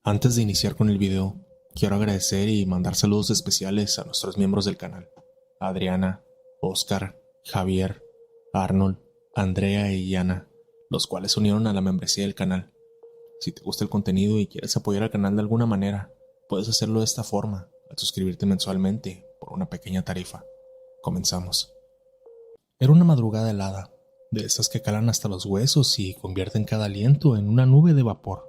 Antes de iniciar con el video, quiero agradecer y mandar saludos especiales a nuestros miembros del canal: Adriana, Oscar, Javier, Arnold, Andrea y Yana, los cuales se unieron a la membresía del canal. Si te gusta el contenido y quieres apoyar al canal de alguna manera, puedes hacerlo de esta forma, al suscribirte mensualmente por una pequeña tarifa. Comenzamos. Era una madrugada helada, de esas que calan hasta los huesos y convierten cada aliento en una nube de vapor.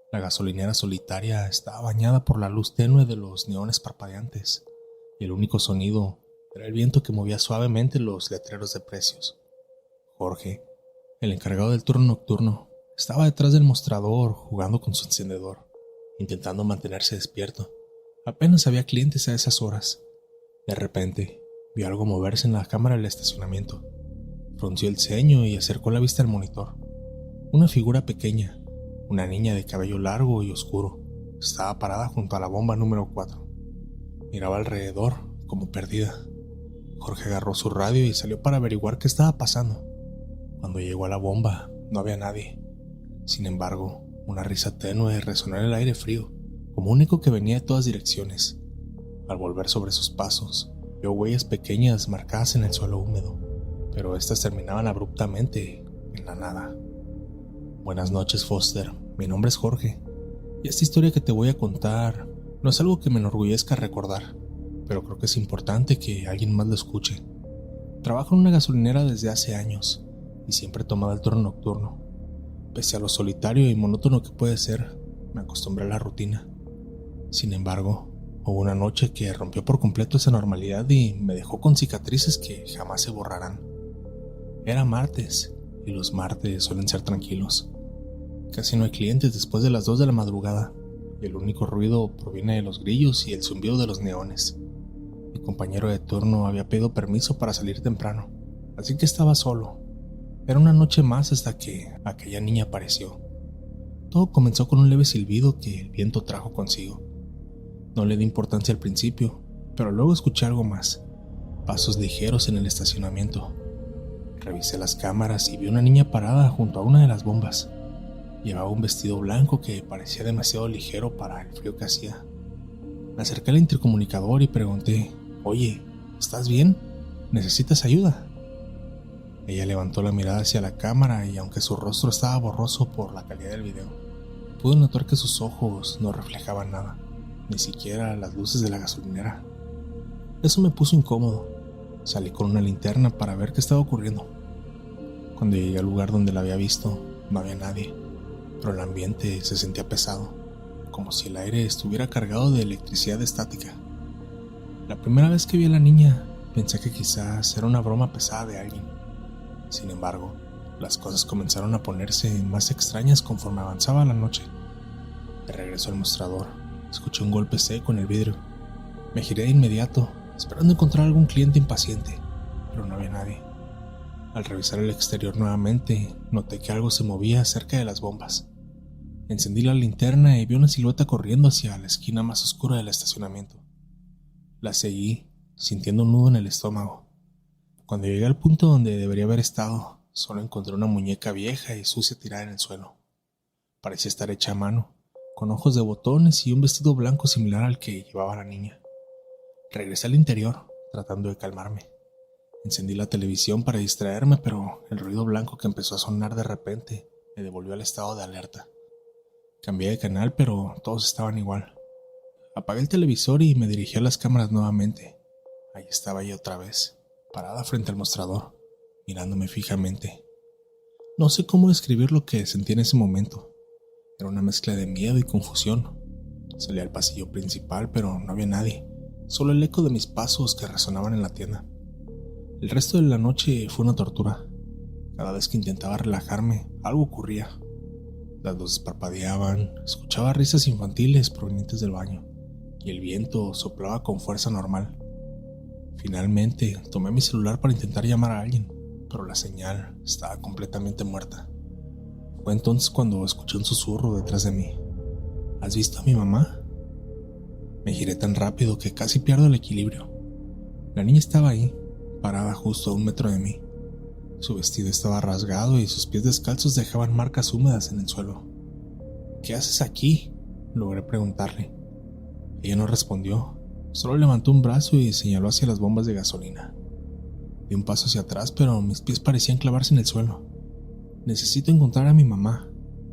La gasolinera solitaria estaba bañada por la luz tenue de los neones parpadeantes, y el único sonido era el viento que movía suavemente los letreros de precios. Jorge, el encargado del turno nocturno, estaba detrás del mostrador jugando con su encendedor, intentando mantenerse despierto. Apenas había clientes a esas horas. De repente, vio algo moverse en la cámara del estacionamiento. Frunció el ceño y acercó la vista al monitor. Una figura pequeña, una niña de cabello largo y oscuro, estaba parada junto a la bomba número 4. Miraba alrededor, como perdida. Jorge agarró su radio y salió para averiguar qué estaba pasando. Cuando llegó a la bomba, no había nadie. Sin embargo, una risa tenue resonó en el aire frío, como un eco que venía de todas direcciones. Al volver sobre sus pasos, vio huellas pequeñas marcadas en el suelo húmedo, pero estas terminaban abruptamente en la nada. Buenas noches, Foster. Mi nombre es Jorge, y esta historia que te voy a contar no es algo que me enorgullezca recordar, pero creo que es importante que alguien más lo escuche. Trabajo en una gasolinera desde hace años, y siempre he tomado el turno nocturno. Pese a lo solitario y monótono que puede ser, me acostumbré a la rutina. Sin embargo, hubo una noche que rompió por completo esa normalidad y me dejó con cicatrices que jamás se borrarán. Era martes, y los martes suelen ser tranquilos. Casi no hay clientes después de las 2 de la madrugada, y el único ruido proviene de los grillos y el zumbido de los neones. Mi compañero de turno había pedido permiso para salir temprano, así que estaba solo. Era una noche más hasta que aquella niña apareció. Todo comenzó con un leve silbido que el viento trajo consigo. No le di importancia al principio, pero luego escuché algo más: pasos ligeros en el estacionamiento. Revisé las cámaras y vi una niña parada junto a una de las bombas. Llevaba un vestido blanco que parecía demasiado ligero para el frío que hacía. Me acerqué al intercomunicador y pregunté: «Oye, ¿estás bien? ¿Necesitas ayuda?». Ella levantó la mirada hacia la cámara y aunque su rostro estaba borroso por la calidad del video, pude notar que sus ojos no reflejaban nada, ni siquiera las luces de la gasolinera. Eso me puso incómodo. Salí con una linterna para ver qué estaba ocurriendo. Cuando llegué al lugar donde la había visto, no había nadie, pero el ambiente se sentía pesado, como si el aire estuviera cargado de electricidad estática. La primera vez que vi a la niña, pensé que quizás era una broma pesada de alguien. Sin embargo, las cosas comenzaron a ponerse más extrañas conforme avanzaba la noche. De regreso al mostrador, escuché un golpe seco en el vidrio. Me giré de inmediato, esperando encontrar algún cliente impaciente, pero no había nadie. Al revisar el exterior nuevamente, noté que algo se movía cerca de las bombas. Encendí la linterna y vi una silueta corriendo hacia la esquina más oscura del estacionamiento. La seguí, sintiendo un nudo en el estómago. Cuando llegué al punto donde debería haber estado, solo encontré una muñeca vieja y sucia tirada en el suelo. Parecía estar hecha a mano, con ojos de botones y un vestido blanco similar al que llevaba la niña. Regresé al interior, tratando de calmarme. Encendí la televisión para distraerme, pero el ruido blanco que empezó a sonar de repente me devolvió al estado de alerta. Cambié de canal, pero todos estaban igual. Apagué el televisor y me dirigí a las cámaras nuevamente. Ahí estaba ella otra vez, parada frente al mostrador, mirándome fijamente. No sé cómo describir lo que sentí en ese momento. Era una mezcla de miedo y confusión. Salí al pasillo principal, pero no había nadie, solo el eco de mis pasos que resonaban en la tienda. El resto de la noche fue una tortura. Cada vez que intentaba relajarme, algo ocurría. Las luces parpadeaban, escuchaba risas infantiles provenientes del baño, y el viento soplaba con fuerza normal. Finalmente, tomé mi celular para intentar llamar a alguien, pero la señal estaba completamente muerta. Fue entonces cuando escuché un susurro detrás de mí. ¿Has visto a mi mamá? Me giré tan rápido que casi pierdo el equilibrio. La niña estaba ahí, parada justo a 1 metro de mí. Su vestido estaba rasgado y sus pies descalzos dejaban marcas húmedas en el suelo. «¿Qué haces aquí?», Logré preguntarle. Ella no respondió, solo levantó un brazo y señaló hacia las bombas de gasolina. Di un paso hacia atrás, pero mis pies parecían clavarse en el suelo. «Necesito encontrar a mi mamá»,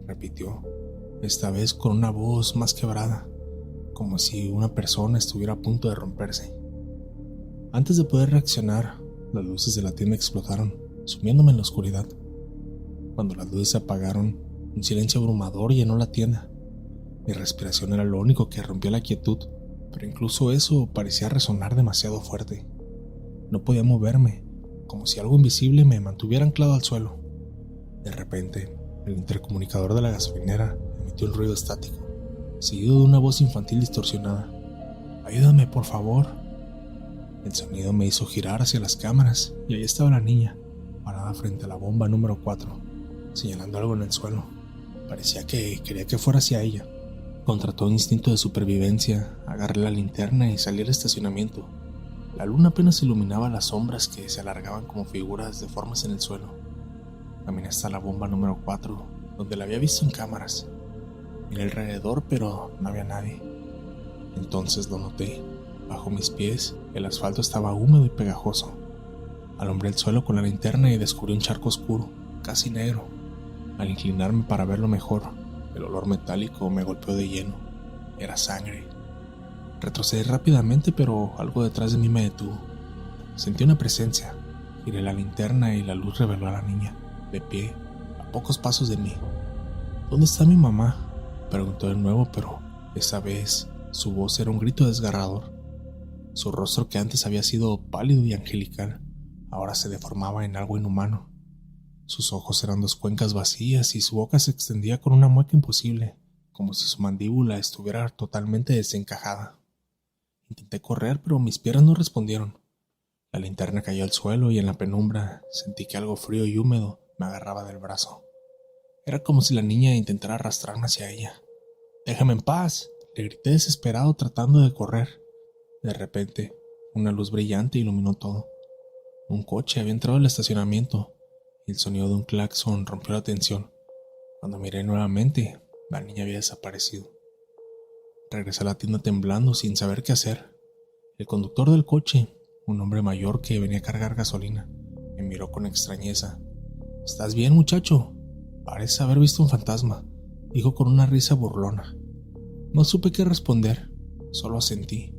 repitió, esta vez con una voz más quebrada, como si una persona estuviera a punto de romperse. Antes de poder reaccionar, las luces de la tienda explotaron, sumiéndome en la oscuridad. Cuando las luces se apagaron, un silencio abrumador llenó la tienda. Mi respiración era lo único que rompió la quietud, pero incluso eso parecía resonar demasiado fuerte. No podía moverme, como si algo invisible me mantuviera anclado al suelo. De repente, el intercomunicador de la gasolinera emitió un ruido estático, seguido de una voz infantil distorsionada. «Ayúdame, por favor». El sonido me hizo girar hacia las cámaras y ahí estaba la niña, parada frente a la bomba número 4, señalando algo en el suelo. Parecía que quería que fuera hacia ella. Contra todo instinto de supervivencia, agarré la linterna y salí al estacionamiento. La luna apenas iluminaba las sombras que se alargaban como figuras deformes en el suelo. Caminé hasta la bomba número 4, donde la había visto en cámaras. Miré alrededor, pero no había nadie. Entonces lo noté. Bajo mis pies, el asfalto estaba húmedo y pegajoso. Alumbré el suelo con la linterna y descubrí un charco oscuro, casi negro. Al inclinarme para verlo mejor, el olor metálico me golpeó de lleno. Era sangre. Retrocedí rápidamente, pero algo detrás de mí me detuvo. Sentí una presencia. Giré la linterna y la luz reveló a la niña, de pie, a pocos pasos de mí. «¿Dónde está mi mamá?», preguntó de nuevo, pero esta vez su voz era un grito desgarrador. Su rostro, que antes había sido pálido y angelical, ahora se deformaba en algo inhumano. Sus ojos eran dos cuencas vacías y su boca se extendía con una mueca imposible, como si su mandíbula estuviera totalmente desencajada. Intenté correr, pero mis piernas no respondieron. La linterna cayó al suelo y en la penumbra sentí que algo frío y húmedo me agarraba del brazo. Era como si la niña intentara arrastrarme hacia ella. «¡Déjame en paz!», le grité desesperado tratando de correr. De repente, una luz brillante iluminó todo. Un coche había entrado al estacionamiento y el sonido de un claxon rompió la tensión. Cuando miré nuevamente, la niña había desaparecido. Regresé a la tienda temblando sin saber qué hacer. El conductor del coche, un hombre mayor que venía a cargar gasolina, me miró con extrañeza. «¿Estás bien, muchacho? Parece haber visto un fantasma», dijo con una risa burlona. No supe qué responder, solo asentí,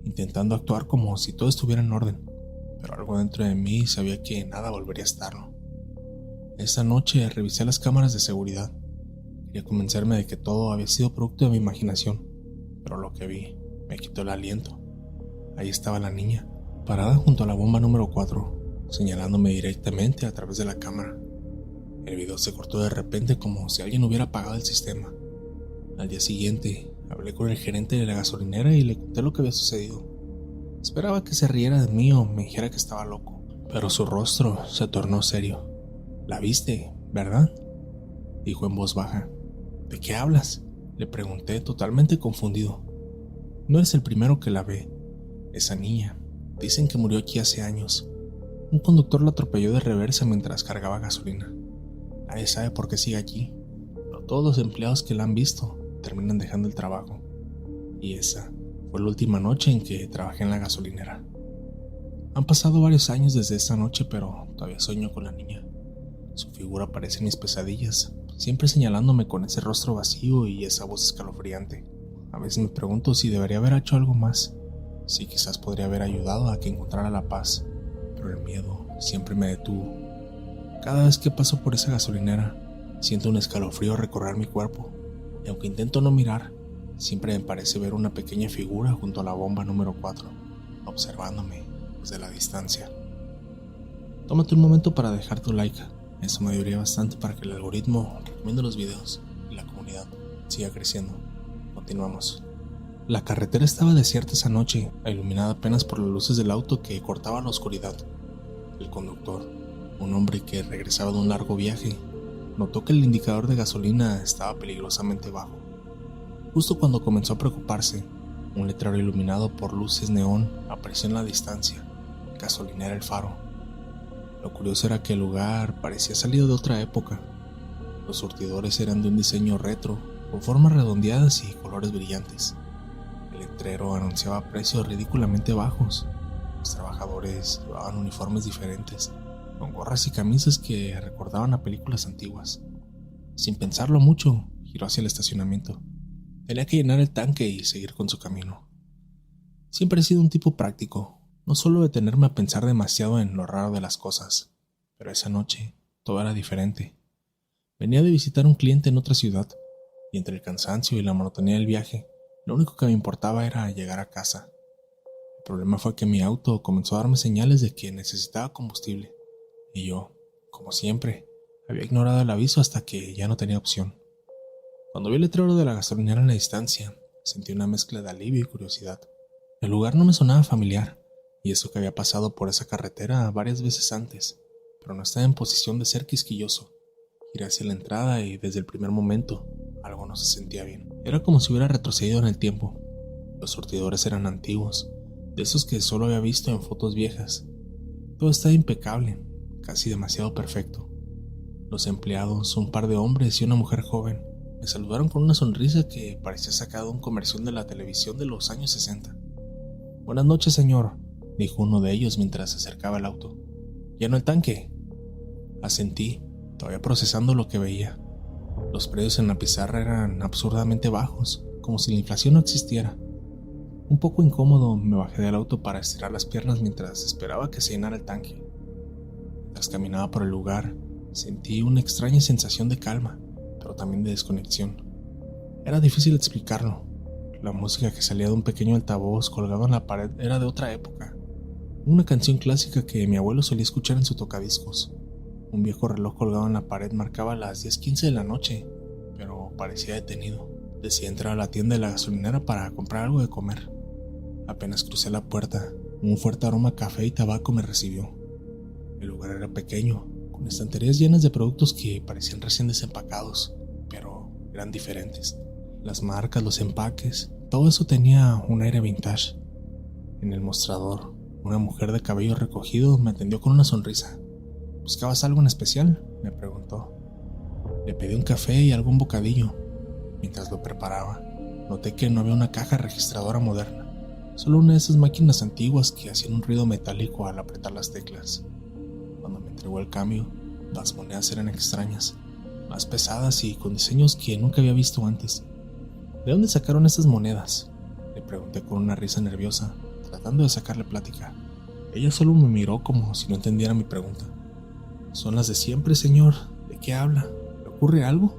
intentando actuar como si todo estuviera en orden, pero algo dentro de mí sabía que nada volvería a estarlo. Esa noche revisé las cámaras de seguridad. Quería convencerme de que todo había sido producto de mi imaginación, pero lo que vi me quitó el aliento. Ahí estaba la niña, parada junto a la bomba número 4, señalándome directamente a través de la cámara. El video se cortó de repente como si alguien hubiera apagado el sistema. Al día siguiente, hablé con el gerente de la gasolinera y le conté lo que había sucedido. Esperaba que se riera de mí o me dijera que estaba loco, pero su rostro se tornó serio. «¿La viste, verdad?», dijo en voz baja. «¿De qué hablas?», le pregunté, totalmente confundido. «No eres el primero que la ve. Esa niña, dicen que murió aquí hace años. Un conductor la atropelló de reversa mientras cargaba gasolina. Nadie sabe por qué sigue allí, pero todos los empleados que la han visto terminan dejando el trabajo. Y esa fue la última noche en que trabajé en la gasolinera. Han pasado varios años desde esa noche, pero todavía sueño con la niña. Su figura aparece en mis pesadillas, siempre señalándome con ese rostro vacío y esa voz escalofriante. A veces me pregunto si debería haber hecho algo más, si quizás podría haber ayudado a que encontrara la paz, pero el miedo siempre me detuvo. Cada vez que paso por esa gasolinera, siento un escalofrío recorrer mi cuerpo, y aunque intento no mirar, siempre me parece ver una pequeña figura junto a la bomba número 4, observándome desde la distancia. Tómate un momento para dejar tu like, eso me ayudaría bastante para que el algoritmo recomiende los videos y la comunidad siga creciendo. Continuamos. La carretera estaba desierta esa noche, iluminada apenas por las luces del auto que cortaban la oscuridad. El conductor, un hombre que regresaba de un largo viaje, notó que el indicador de gasolina estaba peligrosamente bajo. Justo cuando comenzó a preocuparse, un letrero iluminado por luces neón apareció en la distancia. Gasolinera El Faro. Lo curioso era que el lugar parecía salido de otra época. Los surtidores eran de un diseño retro, con formas redondeadas y colores brillantes. El letrero anunciaba precios ridículamente bajos. Los trabajadores llevaban uniformes diferentes, con gorras y camisas que recordaban a películas antiguas. Sin pensarlo mucho, giró hacia el estacionamiento. Tenía que llenar el tanque y seguir con su camino. Siempre he sido un tipo práctico, no suelo detenerme a pensar demasiado en lo raro de las cosas, pero esa noche todo era diferente. Venía de visitar a un cliente en otra ciudad, y entre el cansancio y la monotonía del viaje, lo único que me importaba era llegar a casa. El problema fue que mi auto comenzó a darme señales de que necesitaba combustible, y yo, como siempre, había ignorado el aviso hasta que ya no tenía opción. Cuando vi el letrero de la gasolinera en la distancia, sentí una mezcla de alivio y curiosidad. El lugar no me sonaba familiar, y eso que había pasado por esa carretera varias veces antes, pero no estaba en posición de ser quisquilloso. Giré hacia la entrada y desde el primer momento algo no se sentía bien. Era como si hubiera retrocedido en el tiempo. Los surtidores eran antiguos, de esos que solo había visto en fotos viejas. Todo estaba impecable, casi demasiado perfecto. Los empleados, un par de hombres y una mujer joven, me saludaron con una sonrisa que parecía sacada de un comercial de la televisión de los años 60. «Buenas noches, señor», dijo uno de ellos mientras se acercaba al auto. «¿Llenó el tanque?». Asentí, todavía procesando lo que veía. Los precios en la pizarra eran absurdamente bajos, como si la inflación no existiera. Un poco incómodo, me bajé del auto para estirar las piernas mientras esperaba que se llenara el tanque. Mientras caminaba por el lugar, sentí una extraña sensación de calma, pero también de desconexión. Era difícil explicarlo. La música que salía de un pequeño altavoz colgado en la pared era de otra época. Una canción clásica que mi abuelo solía escuchar en su tocadiscos. Un viejo reloj colgado en la pared marcaba las 10:15 de la noche, pero parecía detenido. Decidí entrar a la tienda de la gasolinera para comprar algo de comer. Apenas crucé la puerta, un fuerte aroma a café y tabaco me recibió. El lugar era pequeño, con estanterías llenas de productos que parecían recién desempacados, pero eran diferentes. Las marcas, los empaques, todo eso tenía un aire vintage. En el mostrador, una mujer de cabello recogido me atendió con una sonrisa. «¿Buscabas algo en especial?», me preguntó. Le pedí un café y algún bocadillo. Mientras lo preparaba, noté que no había una caja registradora moderna, solo una de esas máquinas antiguas que hacían un ruido metálico al apretar las teclas. Cuando me entregó el cambio, las monedas eran extrañas, más pesadas y con diseños que nunca había visto antes. «¿De dónde sacaron estas monedas?», le pregunté con una risa nerviosa, tratando de sacarle plática. Ella solo me miró como si no entendiera mi pregunta. «Son las de siempre, señor. ¿De qué habla? ¿Le ocurre algo?».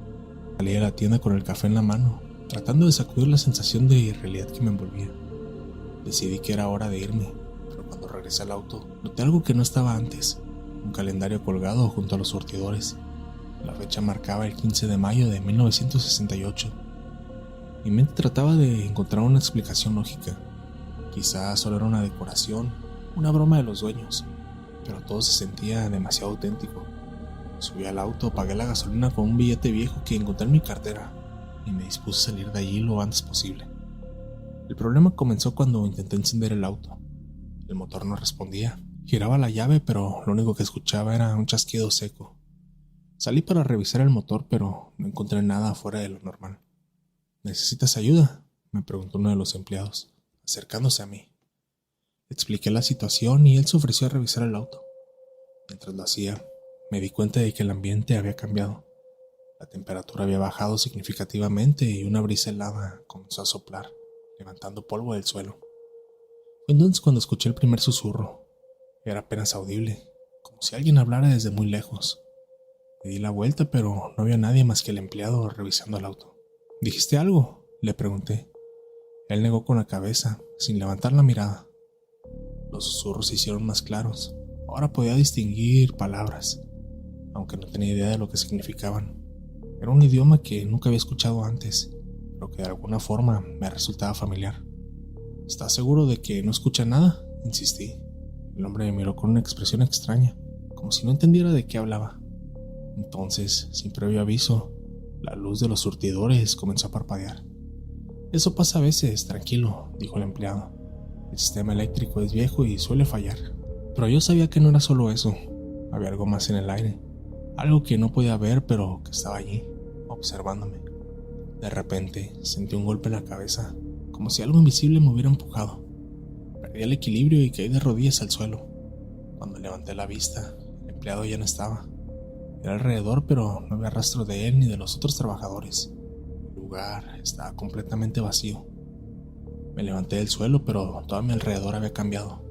Salí de la tienda con el café en la mano, tratando de sacudir la sensación de irrealidad que me envolvía. Decidí que era hora de irme, pero cuando regresé al auto, noté algo que no estaba antes: un calendario colgado junto a los surtidores. La fecha marcaba el 15 de mayo de 1968. Mi mente trataba de encontrar una explicación lógica. Quizás solo era una decoración, una broma de los dueños, pero todo se sentía demasiado auténtico. Subí al auto, pagué la gasolina con un billete viejo que encontré en mi cartera y me dispuse a salir de allí lo antes posible. El problema comenzó cuando intenté encender el auto. El motor no respondía. Giraba la llave, pero lo único que escuchaba era un chasquido seco. Salí para revisar el motor, pero no encontré nada fuera de lo normal. «¿Necesitas ayuda?», me preguntó uno de los empleados, acercándose a mí. Expliqué la situación y él se ofreció a revisar el auto. Mientras lo hacía, me di cuenta de que el ambiente había cambiado. La temperatura había bajado significativamente y una brisa helada comenzó a soplar, levantando polvo del suelo. Fue entonces cuando escuché el primer susurro. Era apenas audible, como si alguien hablara desde muy lejos. Me di la vuelta, pero no había nadie más que el empleado revisando el auto. «¿Dijiste algo?», le pregunté. Él negó con la cabeza, sin levantar la mirada. Los susurros se hicieron más claros. Ahora podía distinguir palabras, aunque no tenía idea de lo que significaban. Era un idioma que nunca había escuchado antes, pero que de alguna forma me resultaba familiar. «¿Estás seguro de que no escucha nada?», insistí. El hombre me miró con una expresión extraña, como si no entendiera de qué hablaba. Entonces, sin previo aviso, la luz de los surtidores comenzó a parpadear. «Eso pasa a veces, tranquilo», dijo el empleado. «El sistema eléctrico es viejo y suele fallar». Pero yo sabía que no era solo eso. Había algo más en el aire, algo que no podía ver pero que estaba allí, observándome. De repente sentí un golpe en la cabeza, como si algo invisible me hubiera empujado. Perdí el equilibrio y caí de rodillas al suelo. Cuando levanté la vista, el empleado ya no estaba. Era alrededor, pero no había rastro de él ni de los otros trabajadores. El lugar estaba completamente vacío. Me levanté del suelo, pero todo a mi alrededor había cambiado.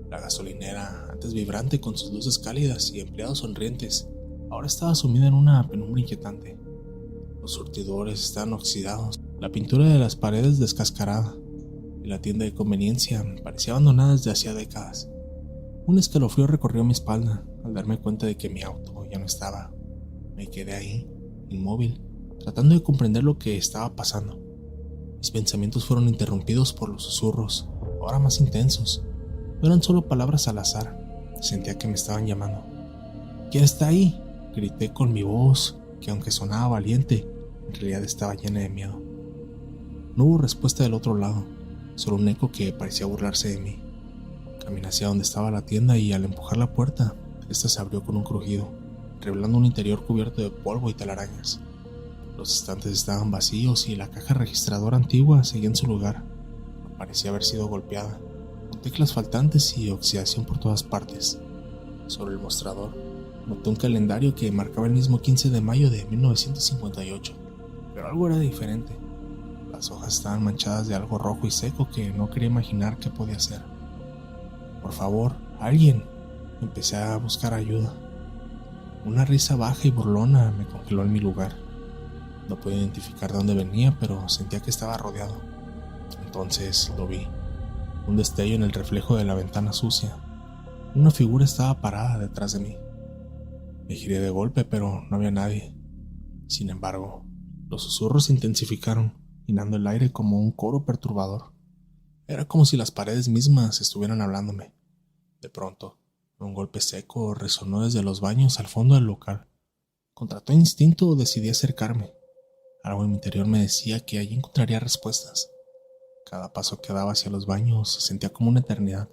La gasolinera, antes vibrante con sus luces cálidas y empleados sonrientes, ahora estaba sumida en una penumbra inquietante. Los surtidores estaban oxidados, la pintura de las paredes descascarada, y la tienda de conveniencia parecía abandonada desde hacía décadas. Un escalofrío recorrió mi espalda al darme cuenta de que mi auto ya no estaba. Me quedé ahí, inmóvil, tratando de comprender lo que estaba pasando. Mis pensamientos fueron interrumpidos por los susurros, ahora más intensos. No eran solo palabras al azar, sentía que me estaban llamando. ¿Quién está ahí?, grité con mi voz, que aunque sonaba valiente, en realidad estaba llena de miedo. No hubo respuesta del otro lado, solo un eco que parecía burlarse de mí. Caminé hacia donde estaba la tienda y al empujar la puerta, esta se abrió con un crujido, revelando un interior cubierto de polvo y telarañas. Los estantes estaban vacíos y la caja registradora antigua seguía en su lugar. No parecía haber sido golpeada, con teclas faltantes y oxidación por todas partes. Sobre el mostrador, noté un calendario que marcaba el mismo 15 de mayo de 1958, pero algo era diferente. Las hojas estaban manchadas de algo rojo y seco que no quería imaginar qué podía ser. Por favor, alguien. Empecé a buscar ayuda. Una risa baja y burlona me congeló en mi lugar. No podía identificar de dónde venía, pero sentía que estaba rodeado. Entonces lo vi. Un destello en el reflejo de la ventana sucia. Una figura estaba parada detrás de mí. Me giré de golpe, pero no había nadie. Sin embargo, los susurros se intensificaron, llenando el aire como un coro perturbador. Era como si las paredes mismas estuvieran hablándome. De pronto, un golpe seco resonó desde los baños al fondo del local. Contra todo instinto decidí acercarme. Algo en mi interior me decía que allí encontraría respuestas. Cada paso que daba hacia los baños se sentía como una eternidad.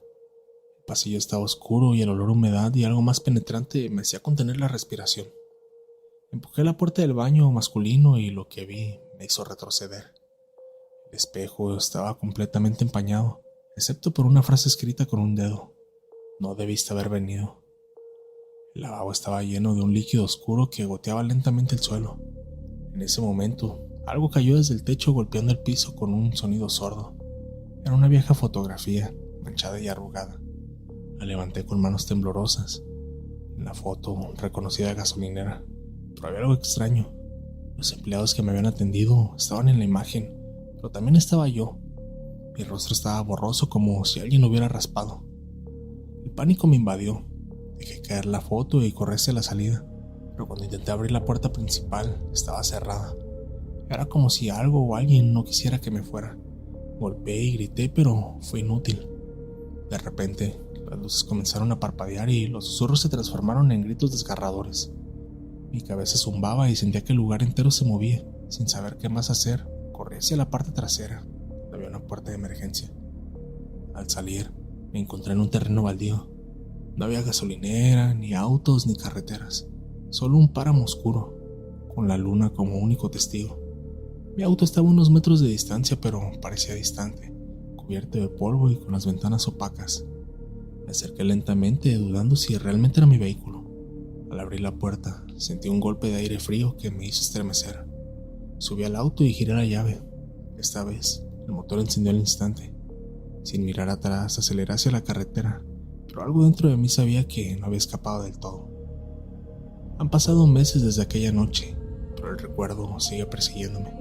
El pasillo estaba oscuro y el olor a humedad y algo más penetrante me hacía contener la respiración. Empujé la puerta del baño masculino y lo que vi me hizo retroceder. El espejo estaba completamente empañado, excepto por una frase escrita con un dedo. No debiste haber venido. El lavabo estaba lleno de un líquido oscuro que goteaba lentamente el suelo. En ese momento, algo cayó desde el techo golpeando el piso con un sonido sordo. Era una vieja fotografía, manchada y arrugada. La levanté con manos temblorosas. En la foto reconocí a la gasolinera, pero había algo extraño. Los empleados que me habían atendido estaban en la imagen, pero también estaba yo. Mi rostro estaba borroso como si alguien lo hubiera raspado. El pánico me invadió. Dejé caer la foto y corrí hacia la salida, pero cuando intenté abrir la puerta principal estaba cerrada. Era como si algo o alguien no quisiera que me fuera. Golpeé y grité, pero fue inútil. De repente, las luces comenzaron a parpadear y los susurros se transformaron en gritos desgarradores. Mi cabeza zumbaba y sentía que el lugar entero se movía. Sin saber qué más hacer, corrí hacia la parte trasera. Había una puerta de emergencia. Al salir, me encontré en un terreno baldío. No había gasolinera, ni autos, ni carreteras. Solo un páramo oscuro, con la luna como único testigo. Mi auto estaba a unos metros de distancia, pero parecía distante, cubierto de polvo y con las ventanas opacas. Me acerqué lentamente, dudando si realmente era mi vehículo. Al abrir la puerta, sentí un golpe de aire frío que me hizo estremecer. Subí al auto y giré la llave. Esta vez, el motor encendió al instante. Sin mirar atrás, aceleré hacia la carretera, pero algo dentro de mí sabía que no había escapado del todo. Han pasado meses desde aquella noche, pero el recuerdo sigue persiguiéndome.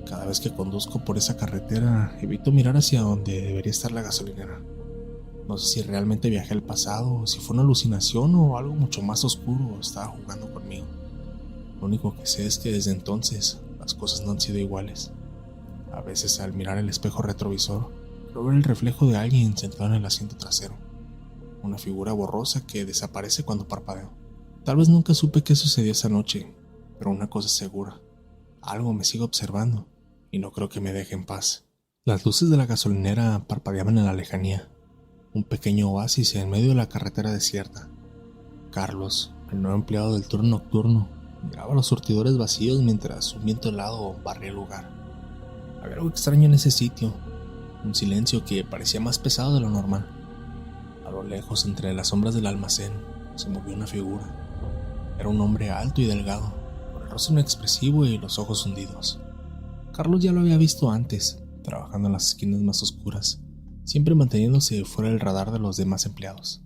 Cada vez que conduzco por esa carretera, evito mirar hacia donde debería estar la gasolinera. No sé si realmente viajé al pasado, si fue una alucinación o algo mucho más oscuro estaba jugando conmigo. Lo único que sé es que desde entonces las cosas no han sido iguales. A veces al mirar el espejo retrovisor, creo ver el reflejo de alguien sentado en el asiento trasero. Una figura borrosa que desaparece cuando parpadeo. Tal vez nunca supe qué sucedió esa noche, pero una cosa es segura. Algo me sigue observando y no creo que me deje en paz. Las luces de la gasolinera parpadeaban en la lejanía. Un pequeño oasis en medio de la carretera desierta. Carlos, el nuevo empleado del turno nocturno, Miraba los surtidores vacíos mientras un viento helado barría el lugar. Había algo extraño en ese sitio, un silencio que parecía más pesado de lo normal. A lo lejos, entre las sombras del almacén, se movió una figura. Era un hombre alto y delgado, con el rostro inexpresivo y los ojos hundidos. Carlos ya lo había visto antes, trabajando en las esquinas más oscuras, siempre manteniéndose fuera del radar de los demás empleados.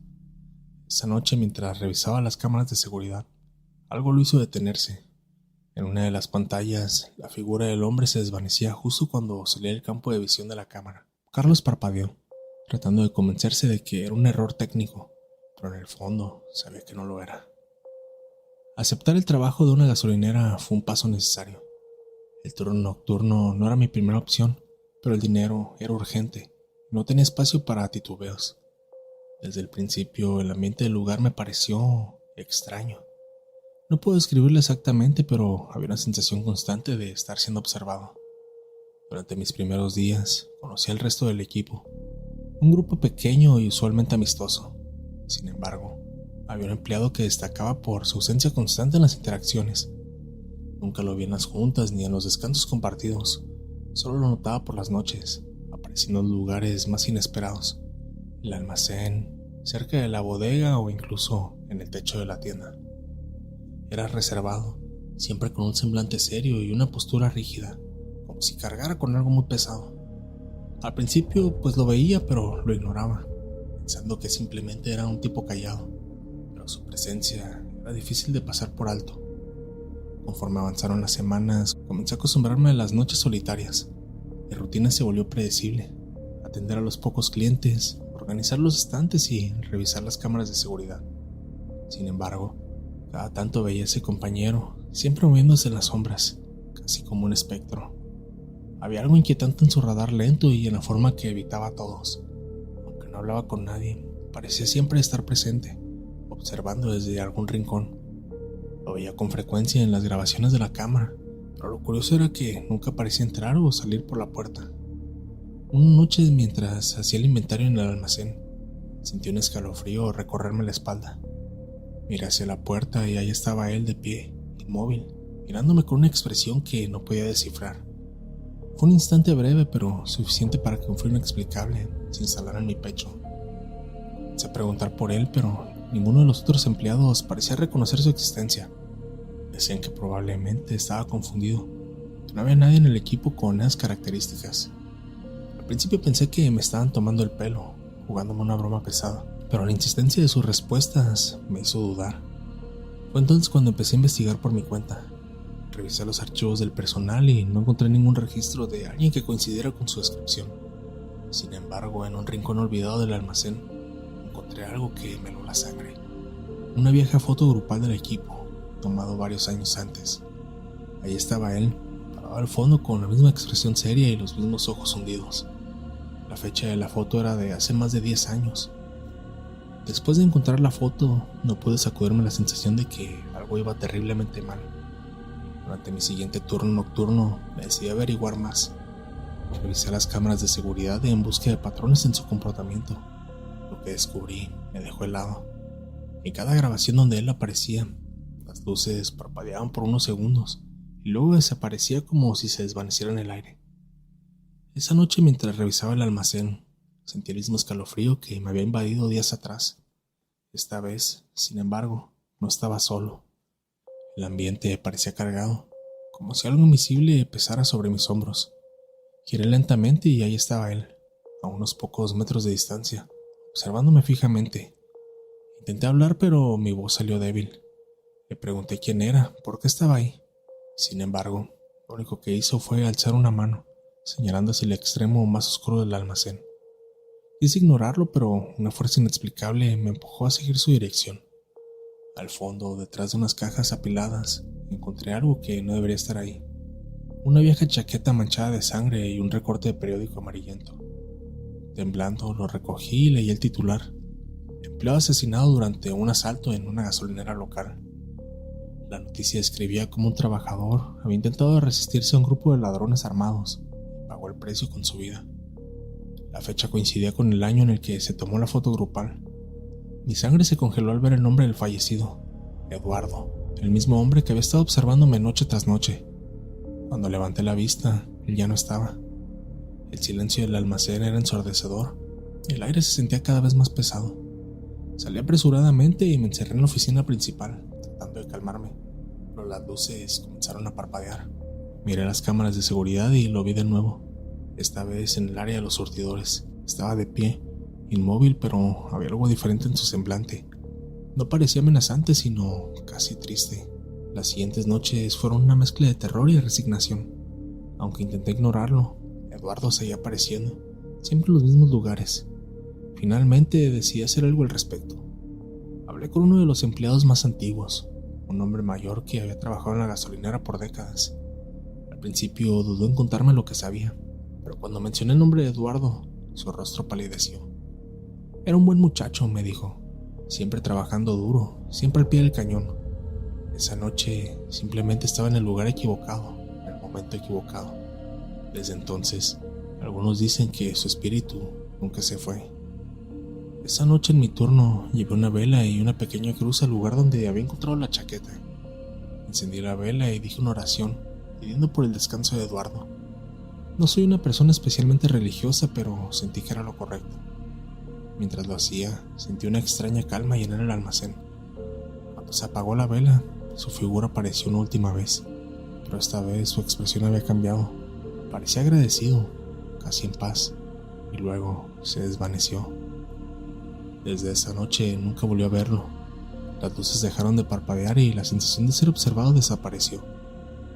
Esa noche, mientras revisaba las cámaras de seguridad, algo lo hizo detenerse. En una de las pantallas, la figura del hombre se desvanecía justo cuando salía del campo de visión de la cámara. Carlos parpadeó, tratando de convencerse de que era un error técnico, pero en el fondo sabía que no lo era. Aceptar el trabajo de una gasolinera fue un paso necesario. El turno nocturno no era mi primera opción, pero el dinero era urgente. No tenía espacio para titubeos. Desde el principio, el ambiente del lugar me pareció extraño. No puedo describirlo exactamente, pero había una sensación constante de estar siendo observado. Durante mis primeros días, conocí al resto del equipo. Un grupo pequeño y usualmente amistoso. Sin embargo, había un empleado que destacaba por su ausencia constante en las interacciones. Nunca lo vi en las juntas ni en los descansos compartidos. Solo lo notaba por las noches, apareciendo en lugares más inesperados. El almacén, cerca de la bodega o incluso en el techo de la tienda. Era reservado, siempre con un semblante serio y una postura rígida, como si cargara con algo muy pesado. Al principio pues lo veía, pero lo ignoraba, pensando que simplemente era un tipo callado, pero su presencia era difícil de pasar por alto. Conforme avanzaron las semanas, comencé a acostumbrarme a las noches solitarias. Mi rutina se volvió predecible: atender a los pocos clientes, organizar los estantes y revisar las cámaras de seguridad. Sin embargo, cada tanto veía a ese compañero, siempre moviéndose en las sombras, casi como un espectro. Había algo inquietante en su radar lento y en la forma que evitaba a todos. Aunque no hablaba con nadie, parecía siempre estar presente, observando desde algún rincón. Lo veía con frecuencia en las grabaciones de la cámara, pero lo curioso era que nunca parecía entrar o salir por la puerta. Una noche, mientras hacía el inventario en el almacén, sentí un escalofrío recorrerme la espalda. Miré hacia la puerta y ahí estaba él de pie, inmóvil, mirándome con una expresión que no podía descifrar. Fue un instante breve, pero suficiente para que un frío inexplicable se instalara en mi pecho. Comencé a preguntar por él, pero ninguno de los otros empleados parecía reconocer su existencia. Decían que probablemente estaba confundido, que no había nadie en el equipo con esas características. Al principio pensé que me estaban tomando el pelo, jugándome una broma pesada, pero la insistencia de sus respuestas me hizo dudar. Fue entonces cuando empecé a investigar por mi cuenta. Revisé los archivos del personal y no encontré ningún registro de alguien que coincidiera con su descripción. Sin embargo, en un rincón olvidado del almacén, encontré algo que me heló la sangre. Una vieja foto grupal del equipo, tomado varios años antes. Ahí estaba él, parado al fondo con la misma expresión seria y los mismos ojos hundidos. La fecha de la foto era de hace más de 10 años. Después de encontrar la foto, no pude sacudirme la sensación de que algo iba terriblemente mal. Durante mi siguiente turno nocturno, me decidí a averiguar más. Revisé las cámaras de seguridad en busca de patrones en su comportamiento. Lo que descubrí me dejó helado. En cada grabación donde él aparecía, las luces parpadeaban por unos segundos y luego desaparecía como si se desvaneciera en el aire. Esa noche, mientras revisaba el almacén, sentí el mismo escalofrío que me había invadido días atrás. Esta vez, sin embargo, no estaba solo. El ambiente parecía cargado, como si algo invisible pesara sobre mis hombros. Giré lentamente y ahí estaba él, a unos pocos metros de distancia, observándome fijamente. Intenté hablar, pero mi voz salió débil. Le pregunté quién era, por qué estaba ahí. Sin embargo, lo único que hizo fue alzar una mano, señalando hacia el extremo más oscuro del almacén. Quise ignorarlo, pero una fuerza inexplicable me empujó a seguir su dirección. Al fondo, detrás de unas cajas apiladas, encontré algo que no debería estar ahí. Una vieja chaqueta manchada de sangre y un recorte de periódico amarillento. Temblando, lo recogí y leí el titular: empleado asesinado durante un asalto en una gasolinera local. La noticia describía cómo un trabajador había intentado resistirse a un grupo de ladrones armados y pagó el precio con su vida. La fecha coincidía con el año en el que se tomó la foto grupal. Mi sangre se congeló al ver el nombre del fallecido: Eduardo. el mismo hombre que había estado observándome noche tras noche. Cuando levanté la vista, él ya no estaba. El silencio del almacén era ensordecedor. El aire se sentía cada vez más pesado. Salí apresuradamente y me encerré en la oficina principal, tratando de calmarme, pero las luces comenzaron a parpadear. Miré las cámaras de seguridad y lo vi de nuevo, esta vez en el área de los surtidores. Estaba de pie, inmóvil, pero había algo diferente en su semblante. No parecía amenazante, sino casi triste. Las siguientes noches fueron una mezcla de terror y resignación. Aunque intenté ignorarlo, Eduardo seguía apareciendo, siempre en los mismos lugares. Finalmente decidí hacer algo al respecto. Hablé con uno de los empleados más antiguos, un hombre mayor que había trabajado en la gasolinera por décadas. Al principio dudó en contarme lo que sabía, pero cuando mencioné el nombre de Eduardo, su rostro palideció. Era un buen muchacho, me dijo, siempre trabajando duro, siempre al pie del cañón. Esa noche simplemente estaba en el lugar equivocado, en el momento equivocado. Desde entonces, algunos dicen que su espíritu nunca se fue. Esa noche en mi turno llevé una vela y una pequeña cruz al lugar donde había encontrado la chaqueta. Encendí la vela y dije una oración, pidiendo por el descanso de Eduardo. No soy una persona especialmente religiosa, pero sentí que era lo correcto. Mientras lo hacía, sentí una extraña calma llenar el almacén. Cuando se apagó la vela, su figura apareció una última vez, pero esta vez su expresión había cambiado. Parecía agradecido, casi en paz, y luego se desvaneció. Desde esa noche nunca volvió a verlo. Las luces dejaron de parpadear y la sensación de ser observado desapareció.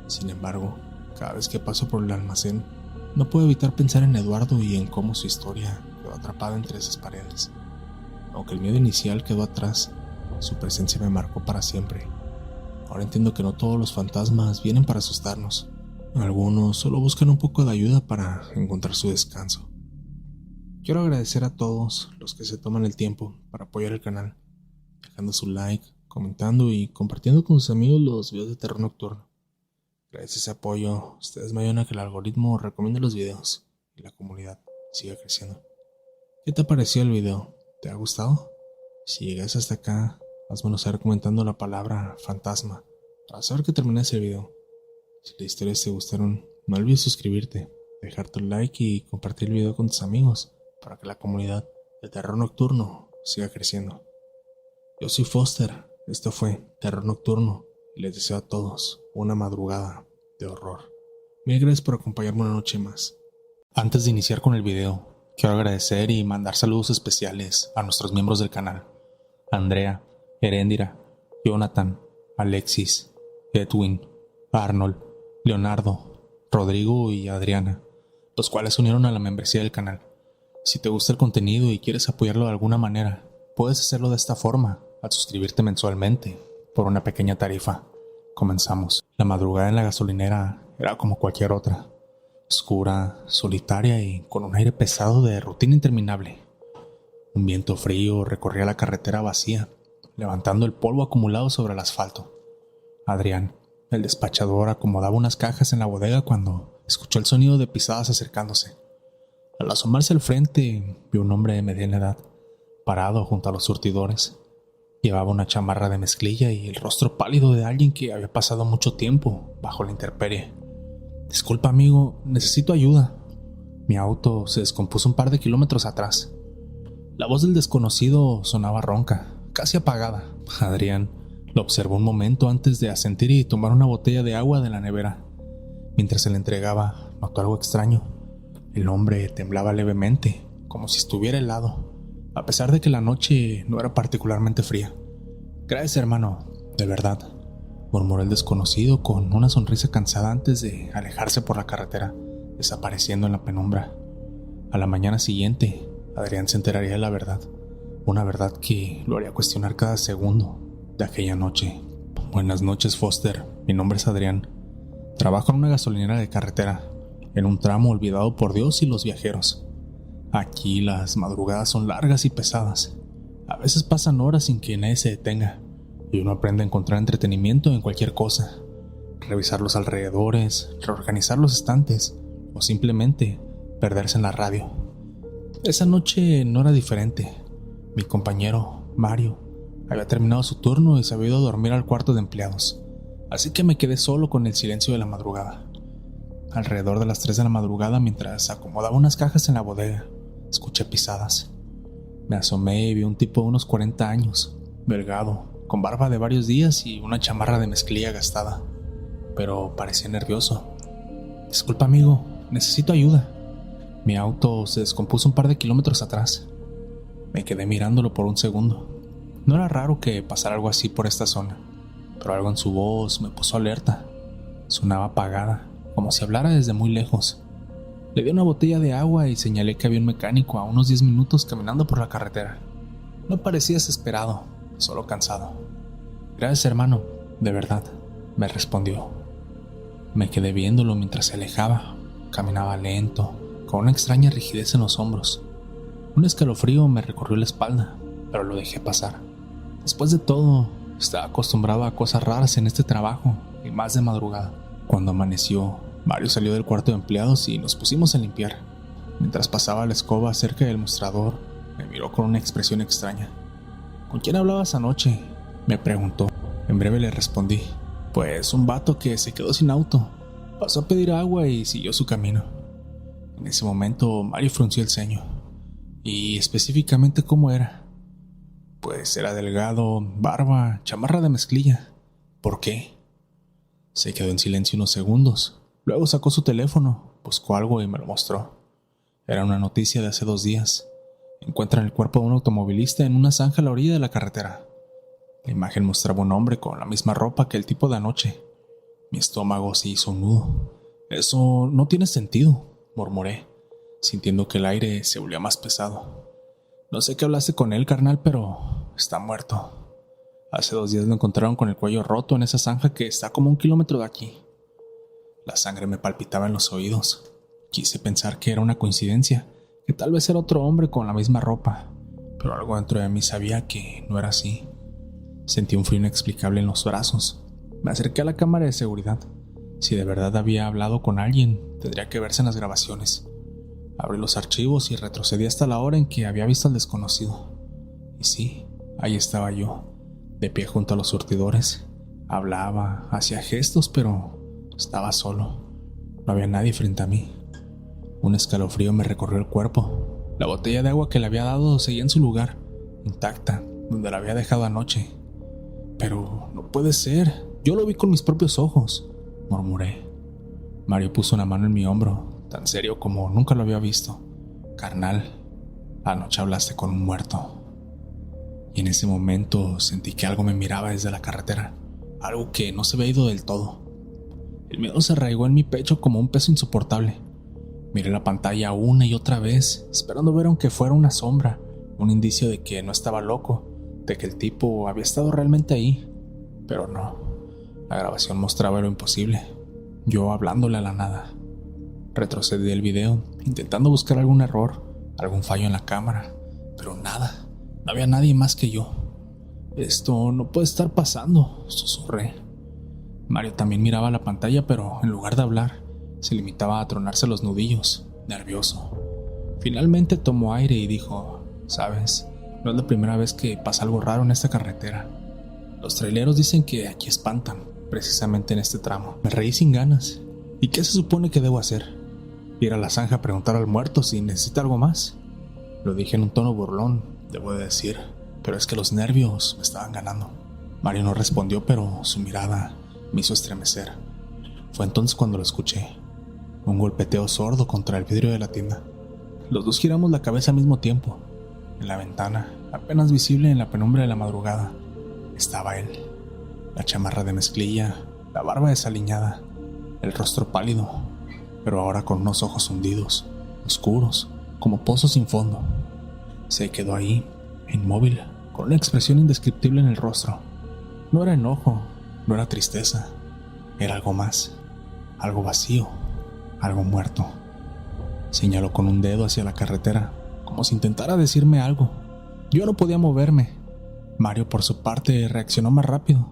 Sin embargo, cada vez que paso por el almacén, no puedo evitar pensar en Eduardo y en cómo su historia quedó atrapada entre esas paredes. Aunque el miedo inicial quedó atrás, su presencia me marcó para siempre. Ahora entiendo que no todos los fantasmas vienen para asustarnos. Algunos solo buscan un poco de ayuda para encontrar su descanso. Quiero agradecer a todos los que se toman el tiempo para apoyar el canal, dejando su like, comentando y compartiendo con sus amigos los videos de terror nocturno. Gracias a ese apoyo, ustedes me ayudan a que el algoritmo recomiende los videos y la comunidad siga creciendo. ¿Qué te pareció el video? ¿Te ha gustado? Si llegas hasta acá, hazmelo saber comentando la palabra fantasma para saber que terminé ese video. Si las historias te gustaron, no olvides suscribirte, dejar tu like y compartir el video con tus amigos para que la comunidad de terror nocturno siga creciendo. Yo soy Foster, esto fue Terror Nocturno y les deseo a todos una madrugada de horror. Mil gracias por acompañarme una noche más. Antes de iniciar con el video, quiero agradecer y mandar saludos especiales a nuestros miembros del canal: Andrea, Heréndira, Jonathan, Alexis, Edwin, Arnold, Leonardo, Rodrigo y Adriana, los cuales se unieron a la membresía del canal. Si te gusta el contenido y quieres apoyarlo de alguna manera, puedes hacerlo de esta forma, al suscribirte mensualmente, por una pequeña tarifa. Comenzamos. La madrugada en la gasolinera era como cualquier otra, oscura, solitaria y con un aire pesado de rutina interminable. Un viento frío recorría la carretera vacía, levantando el polvo acumulado sobre el asfalto. Adrián, el despachador, acomodaba unas cajas en la bodega cuando escuchó el sonido de pisadas acercándose. Al asomarse al frente, vio un hombre de mediana edad, parado junto a los surtidores. Llevaba una chamarra de mezclilla y el rostro pálido de alguien que había pasado mucho tiempo bajo la intemperie. «Disculpa, amigo, necesito ayuda. Mi auto se descompuso un par de kilómetros atrás». La voz del desconocido sonaba ronca, casi apagada. Adrián lo observó un momento antes de asentir y tomar una botella de agua de la nevera. Mientras se le entregaba, notó algo extraño. El hombre temblaba levemente, como si estuviera helado, a pesar de que la noche no era particularmente fría. «Gracias, hermano, de verdad», murmuró el desconocido con una sonrisa cansada antes de alejarse por la carretera, desapareciendo en la penumbra. A la mañana siguiente, Adrián se enteraría de la verdad, una verdad que lo haría cuestionar cada segundo de aquella noche. «Buenas noches, Foster. Mi nombre es Adrián. Trabajo en una gasolinera de carretera, en un tramo olvidado por Dios y los viajeros. Aquí las madrugadas son largas y pesadas. A veces pasan horas sin que nadie se detenga, y uno aprende a encontrar entretenimiento en cualquier cosa. Revisar los alrededores, reorganizar los estantes, o simplemente perderse en la radio. Esa noche no era diferente. Mi compañero, Mario, Había terminado su turno y se había ido a dormir al cuarto de empleados, así que me quedé solo con el silencio de la madrugada. Alrededor de las 3 de la madrugada, mientras acomodaba unas cajas en la bodega, escuché pisadas. Me asomé y vi un tipo de unos 40 años, delgado, con barba de varios días y una chamarra de mezclilla gastada, pero parecía nervioso. «Disculpa, amigo, necesito ayuda. Mi auto se descompuso un par de kilómetros atrás». Me quedé mirándolo por un segundo. No era raro que pasara algo así por esta zona, pero algo en su voz me puso alerta. Sonaba apagada, como si hablara desde muy lejos. Le di una botella de agua y señalé que había un mecánico a unos 10 minutos caminando por la carretera. No parecía desesperado, solo cansado. «Gracias, hermano, de verdad», me respondió. Me quedé viéndolo mientras se alejaba. Caminaba lento, con una extraña rigidez en los hombros. Un escalofrío me recorrió la espalda, pero lo dejé pasar. Después de todo, estaba acostumbrado a cosas raras en este trabajo, y más de madrugada. Cuando amaneció, Mario salió del cuarto de empleados y nos pusimos a limpiar. Mientras pasaba la escoba cerca del mostrador, me miró con una expresión extraña. «¿Con quién hablabas anoche?», me preguntó. En breve le respondí. «Pues un vato que se quedó sin auto. Pasó a pedir agua y siguió su camino». En ese momento Mario frunció el ceño. «¿Y específicamente cómo era?». «Pues era delgado, barba, chamarra de mezclilla». «¿Por qué?». Se quedó en silencio unos segundos. Luego sacó su teléfono, buscó algo y me lo mostró. Era una noticia de hace 2 días. Encuentran el cuerpo de un automovilista en una zanja a la orilla de la carretera. La imagen mostraba un hombre con la misma ropa que el tipo de anoche. Mi estómago se hizo un nudo. «Eso no tiene sentido», murmuré, sintiendo que el aire se volvía más pesado. «No sé qué hablaste con él, carnal, pero está muerto. Hace 2 días lo encontraron con el cuello roto en esa zanja que está como 1 kilómetro de aquí». La sangre me palpitaba en los oídos. Quise pensar que era una coincidencia, que tal vez era otro hombre con la misma ropa, pero algo dentro de mí sabía que no era así. Sentí un frío inexplicable en los brazos. Me acerqué a la cámara de seguridad. Si de verdad había hablado con alguien, tendría que verse en las grabaciones. Abrí los archivos y retrocedí hasta la hora en que había visto al desconocido. Y sí, ahí estaba yo, de pie junto a los surtidores. Hablaba, hacía gestos, pero estaba solo. No había nadie frente a mí. Un escalofrío me recorrió el cuerpo. La botella de agua que le había dado seguía en su lugar, intacta, donde la había dejado anoche. «Pero no puede ser, yo lo vi con mis propios ojos», murmuré. Mario puso una mano en mi hombro, tan serio como nunca lo había visto. «Carnal, anoche hablaste con un muerto». Y en ese momento sentí que algo me miraba desde la carretera, algo que no se había ido del todo. El miedo se arraigó en mi pecho como un peso insoportable. Miré la pantalla una y otra vez, esperando ver aunque fuera una sombra, un indicio de que no estaba loco, de que el tipo había estado realmente ahí. Pero no, la grabación mostraba lo imposible, yo hablándole a la nada. Retrocedí el video, intentando buscar algún error, algún fallo en la cámara, pero nada, no había nadie más que yo. «Esto no puede estar pasando», susurré. Mario también miraba la pantalla, pero en lugar de hablar, se limitaba a tronarse los nudillos, nervioso. Finalmente tomó aire y dijo: «¿Sabes? No es la primera vez que pasa algo raro en esta carretera. Los traileros dicen que aquí espantan, precisamente en este tramo». Me reí sin ganas. ¿Y qué se supone que debo hacer? ¿Ir a la zanja a preguntar al muerto si necesita algo más? Lo dije en un tono burlón, debo de decir, pero es que los nervios me estaban ganando. Mario no respondió, pero su mirada me hizo estremecer. Fue entonces cuando lo escuché. Un golpeteo sordo contra el vidrio de la tienda. Los dos giramos la cabeza al mismo tiempo. En la ventana, apenas visible en la penumbra de la madrugada, estaba él. La chamarra de mezclilla, la barba desaliñada, el rostro pálido, pero ahora con unos ojos hundidos, oscuros, como pozos sin fondo. Se quedó ahí, inmóvil, con una expresión indescriptible en el rostro. No era enojo, no era tristeza, era algo más, algo vacío, algo muerto. Señaló con un dedo hacia la carretera, como si intentara decirme algo. Yo no podía moverme. Mario, por su parte, reaccionó más rápido.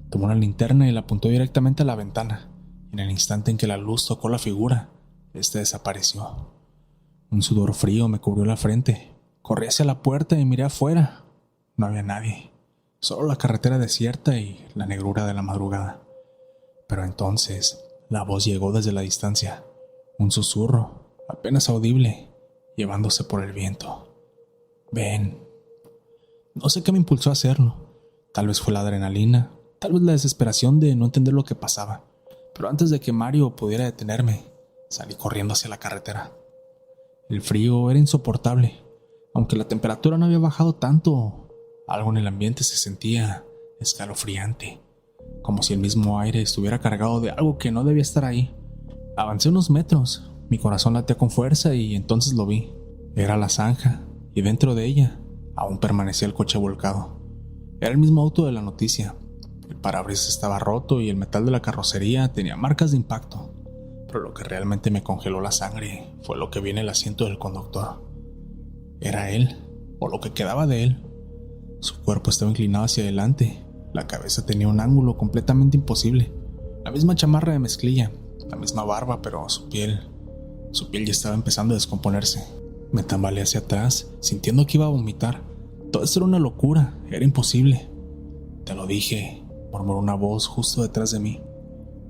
Tomó una linterna y la apuntó directamente a la ventana. En el instante en que la luz tocó la figura, este desapareció. Un sudor frío me cubrió la frente. Corrí hacia la puerta y miré afuera. No había nadie. solo la carretera desierta y la negrura de la madrugada. Pero entonces, la voz llegó desde la distancia, un susurro, apenas audible, llevándose por el viento. Ven. No sé qué me impulsó a hacerlo. Tal vez fue la adrenalina, tal vez la desesperación de no entender lo que pasaba. Pero antes de que Mario pudiera detenerme, salí corriendo hacia la carretera. El frío era insoportable. Aunque la temperatura no había bajado tanto, algo en el ambiente se sentía escalofriante, como si el mismo aire estuviera cargado de algo que no debía estar ahí. Avancé unos metros, mi corazón latía con fuerza y entonces lo vi. Era la zanja, y dentro de ella aún permanecía el coche volcado. Era el mismo auto de la noticia. El parabrisas estaba roto y el metal de la carrocería tenía marcas de impacto. Pero lo que realmente me congeló la sangre fue lo que vi en el asiento del conductor. Era él, o lo que quedaba de él. Su cuerpo estaba inclinado hacia adelante. La cabeza tenía un ángulo completamente imposible. La misma chamarra de mezclilla, la misma barba, pero su piel ya estaba empezando a descomponerse. Me tambaleé hacia atrás, sintiendo que iba a vomitar. Todo esto era una locura, era imposible. Te lo dije, murmuró una voz justo detrás de mí.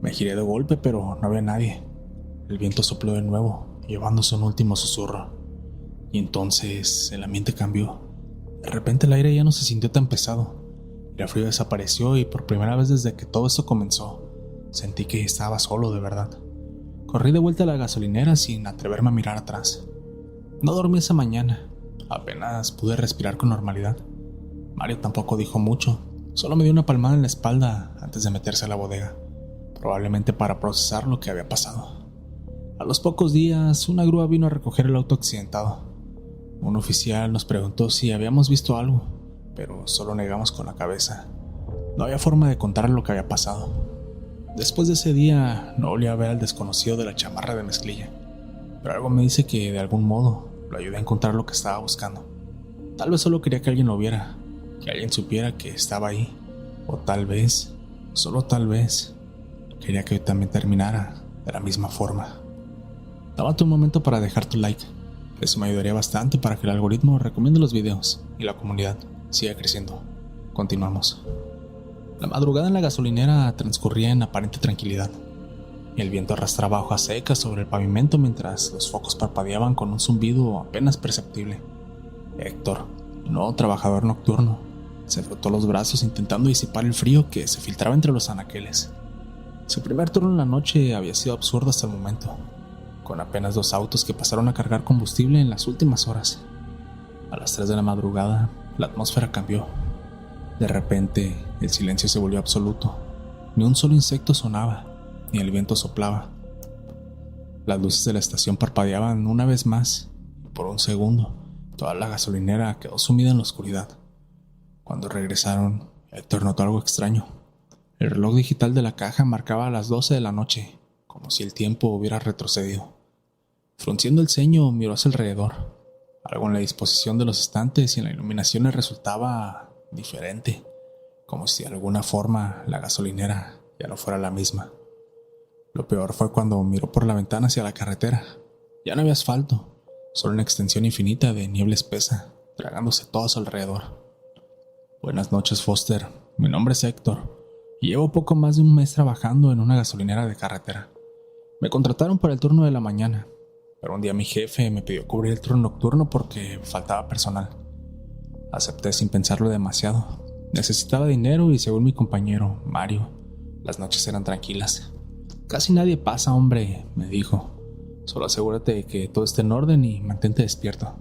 Me giré de golpe, pero no había nadie. El viento sopló de nuevo, llevándose un último susurro. Y entonces el ambiente cambió. De repente el aire ya no se sintió tan pesado. El frío desapareció y por primera vez desde que todo esto comenzó, sentí que estaba solo de verdad. Corrí de vuelta a la gasolinera sin atreverme a mirar atrás. No dormí esa mañana. Apenas pude respirar con normalidad. Mario tampoco dijo mucho. Solo me dio una palmada en la espalda antes de meterse a la bodega, probablemente para procesar lo que había pasado. A los pocos días, una grúa vino a recoger el auto accidentado. Un oficial nos preguntó si habíamos visto algo, pero solo negamos con la cabeza. No había forma de contar lo que había pasado. Después de ese día, no volví a ver al desconocido de la chamarra de mezclilla, pero algo me dice que de algún modo lo ayudé a encontrar lo que estaba buscando. Tal vez solo quería que alguien lo viera, que alguien supiera que estaba ahí, o tal vez, solo tal vez, quería que hoy también terminara de la misma forma. Tómate un momento para dejar tu like. Eso me ayudaría bastante para que el algoritmo recomiende los videos y la comunidad siga creciendo. Continuamos. La madrugada en la gasolinera transcurría en aparente tranquilidad. El viento arrastraba hojas secas sobre el pavimento mientras los focos parpadeaban con un zumbido apenas perceptible. Héctor, el nuevo trabajador nocturno, se frotó los brazos intentando disipar el frío que se filtraba entre los anaqueles. Su primer turno en la noche había sido absurdo hasta el momento, con apenas 2 autos que pasaron a cargar combustible en las últimas horas. A las 3 de la madrugada, la atmósfera cambió. De repente, el silencio se volvió absoluto. Ni un solo insecto sonaba, ni el viento soplaba. Las luces de la estación parpadeaban una vez más, y por un segundo, toda la gasolinera quedó sumida en la oscuridad. Cuando regresaron, Héctor notó algo extraño. El reloj digital de la caja marcaba las 12 de la noche, como si el tiempo hubiera retrocedido. Frunciendo el ceño, miró hacia alrededor. Algo en la disposición de los estantes y en la iluminación le resultaba diferente, como si de alguna forma la gasolinera ya no fuera la misma. Lo peor fue cuando miró por la ventana hacia la carretera. Ya no había asfalto, solo una extensión infinita de niebla espesa, tragándose todo a su alrededor. Buenas noches, Foster. Mi nombre es Héctor, y llevo poco más de un mes trabajando en una gasolinera de carretera. Me contrataron para el turno de la mañana, pero un día mi jefe me pidió cubrir el turno nocturno porque faltaba personal. Acepté sin pensarlo demasiado. Necesitaba dinero y según mi compañero, Mario, las noches eran tranquilas. Casi nadie pasa, hombre, me dijo. Solo asegúrate de que todo esté en orden y mantente despierto.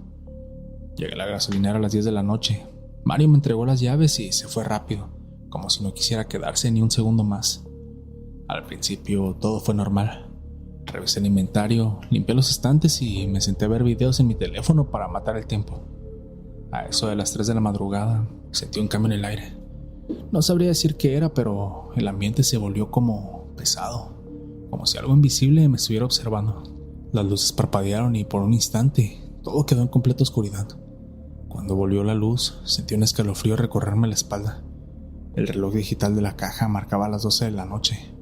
Llegué a la gasolinera a las 10 de la noche. Mario me entregó las llaves y se fue rápido, como si no quisiera quedarse ni un segundo más. Al principio todo fue normal. Revisé el inventario, limpié los estantes y me senté a ver videos en mi teléfono para matar el tiempo. A eso de las 3 de la madrugada, sentí un cambio en el aire. No sabría decir qué era, pero el ambiente se volvió como pesado, como si algo invisible me estuviera observando. Las luces parpadearon y por un instante todo quedó en completa oscuridad. Cuando volvió la luz, sentí un escalofrío recorrerme la espalda. El reloj digital de la caja marcaba las 12 de la noche.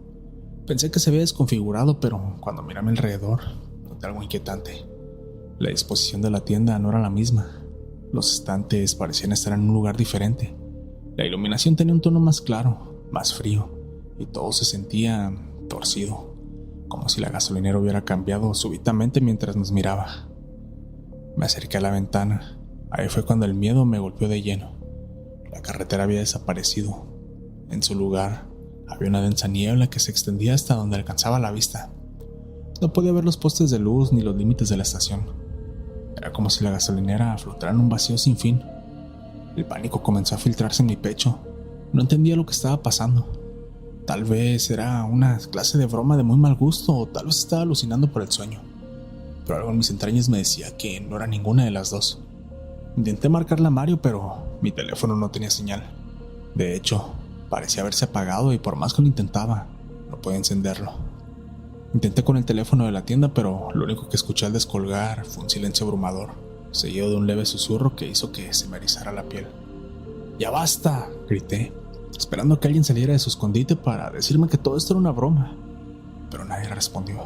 Pensé que se había desconfigurado, pero cuando miré a mi alrededor, noté algo inquietante. La disposición de la tienda no era la misma. Los estantes parecían estar en un lugar diferente. La iluminación tenía un tono más claro, más frío, y todo se sentía torcido, como si la gasolinera hubiera cambiado súbitamente mientras nos miraba. Me acerqué a la ventana. Ahí fue cuando el miedo me golpeó de lleno. La carretera había desaparecido. En su lugar, había una densa niebla que se extendía hasta donde alcanzaba la vista. No podía ver los postes de luz ni los límites de la estación. Era como si la gasolinera flotara en un vacío sin fin. El pánico comenzó a filtrarse en mi pecho. No entendía lo que estaba pasando. Tal vez era una clase de broma de muy mal gusto, o tal vez estaba alucinando por el sueño. Pero algo en mis entrañas me decía que no era ninguna de las dos. Intenté marcarle a Mario, pero mi teléfono no tenía señal. De hecho, parecía haberse apagado y por más que lo intentaba, no podía encenderlo. Intenté con el teléfono de la tienda, pero lo único que escuché al descolgar fue un silencio abrumador, seguido de un leve susurro que hizo que se me erizara la piel. ¡Ya basta!, grité, esperando que alguien saliera de su escondite para decirme que todo esto era una broma. Pero nadie respondió.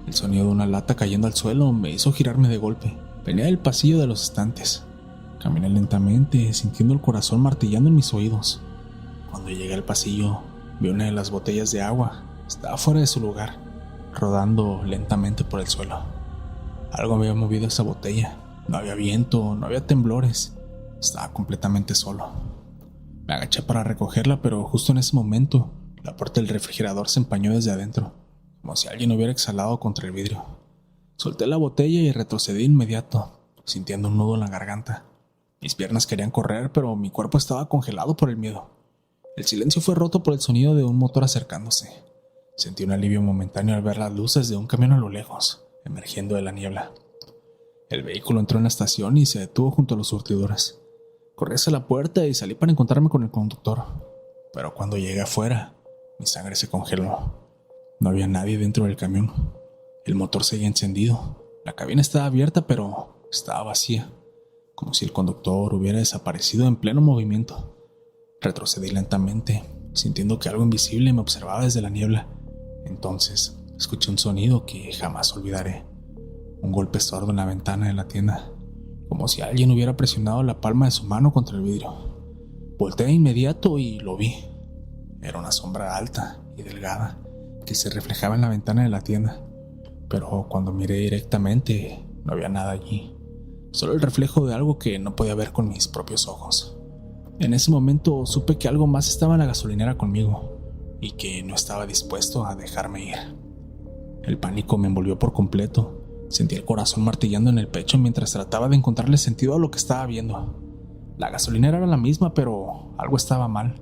El sonido de una lata cayendo al suelo me hizo girarme de golpe. Venía del pasillo de los estantes. Caminé lentamente, sintiendo el corazón martillando en mis oídos. Cuando llegué al pasillo, vi una de las botellas de agua. Estaba fuera de su lugar, rodando lentamente por el suelo. Algo había movido esa botella. No había viento, no había temblores. Estaba completamente solo. Me agaché para recogerla, pero justo en ese momento, la puerta del refrigerador se empañó desde adentro, como si alguien hubiera exhalado contra el vidrio. Solté la botella y retrocedí de inmediato, sintiendo un nudo en la garganta. Mis piernas querían correr, pero mi cuerpo estaba congelado por el miedo. El silencio fue roto por el sonido de un motor acercándose. Sentí un alivio momentáneo al ver las luces de un camión a lo lejos, emergiendo de la niebla. El vehículo entró en la estación y se detuvo junto a los surtidores. Corrí hacia la puerta y salí para encontrarme con el conductor. Pero cuando llegué afuera, mi sangre se congeló. No había nadie dentro del camión. El motor seguía encendido. La cabina estaba abierta, pero estaba vacía, como si el conductor hubiera desaparecido en pleno movimiento. Retrocedí lentamente, sintiendo que algo invisible me observaba desde la niebla. Entonces, escuché un sonido que jamás olvidaré. Un golpe sordo en la ventana de la tienda, como si alguien hubiera presionado la palma de su mano contra el vidrio. Volteé de inmediato y lo vi. Era una sombra alta y delgada que se reflejaba en la ventana de la tienda. Pero cuando miré directamente, no había nada allí. Solo el reflejo de algo que no podía ver con mis propios ojos. En ese momento supe que algo más estaba en la gasolinera conmigo y que no estaba dispuesto a dejarme ir. El pánico me envolvió por completo. Sentí el corazón martillando en el pecho mientras trataba de encontrarle sentido a lo que estaba viendo. La gasolinera era la misma, pero algo estaba mal.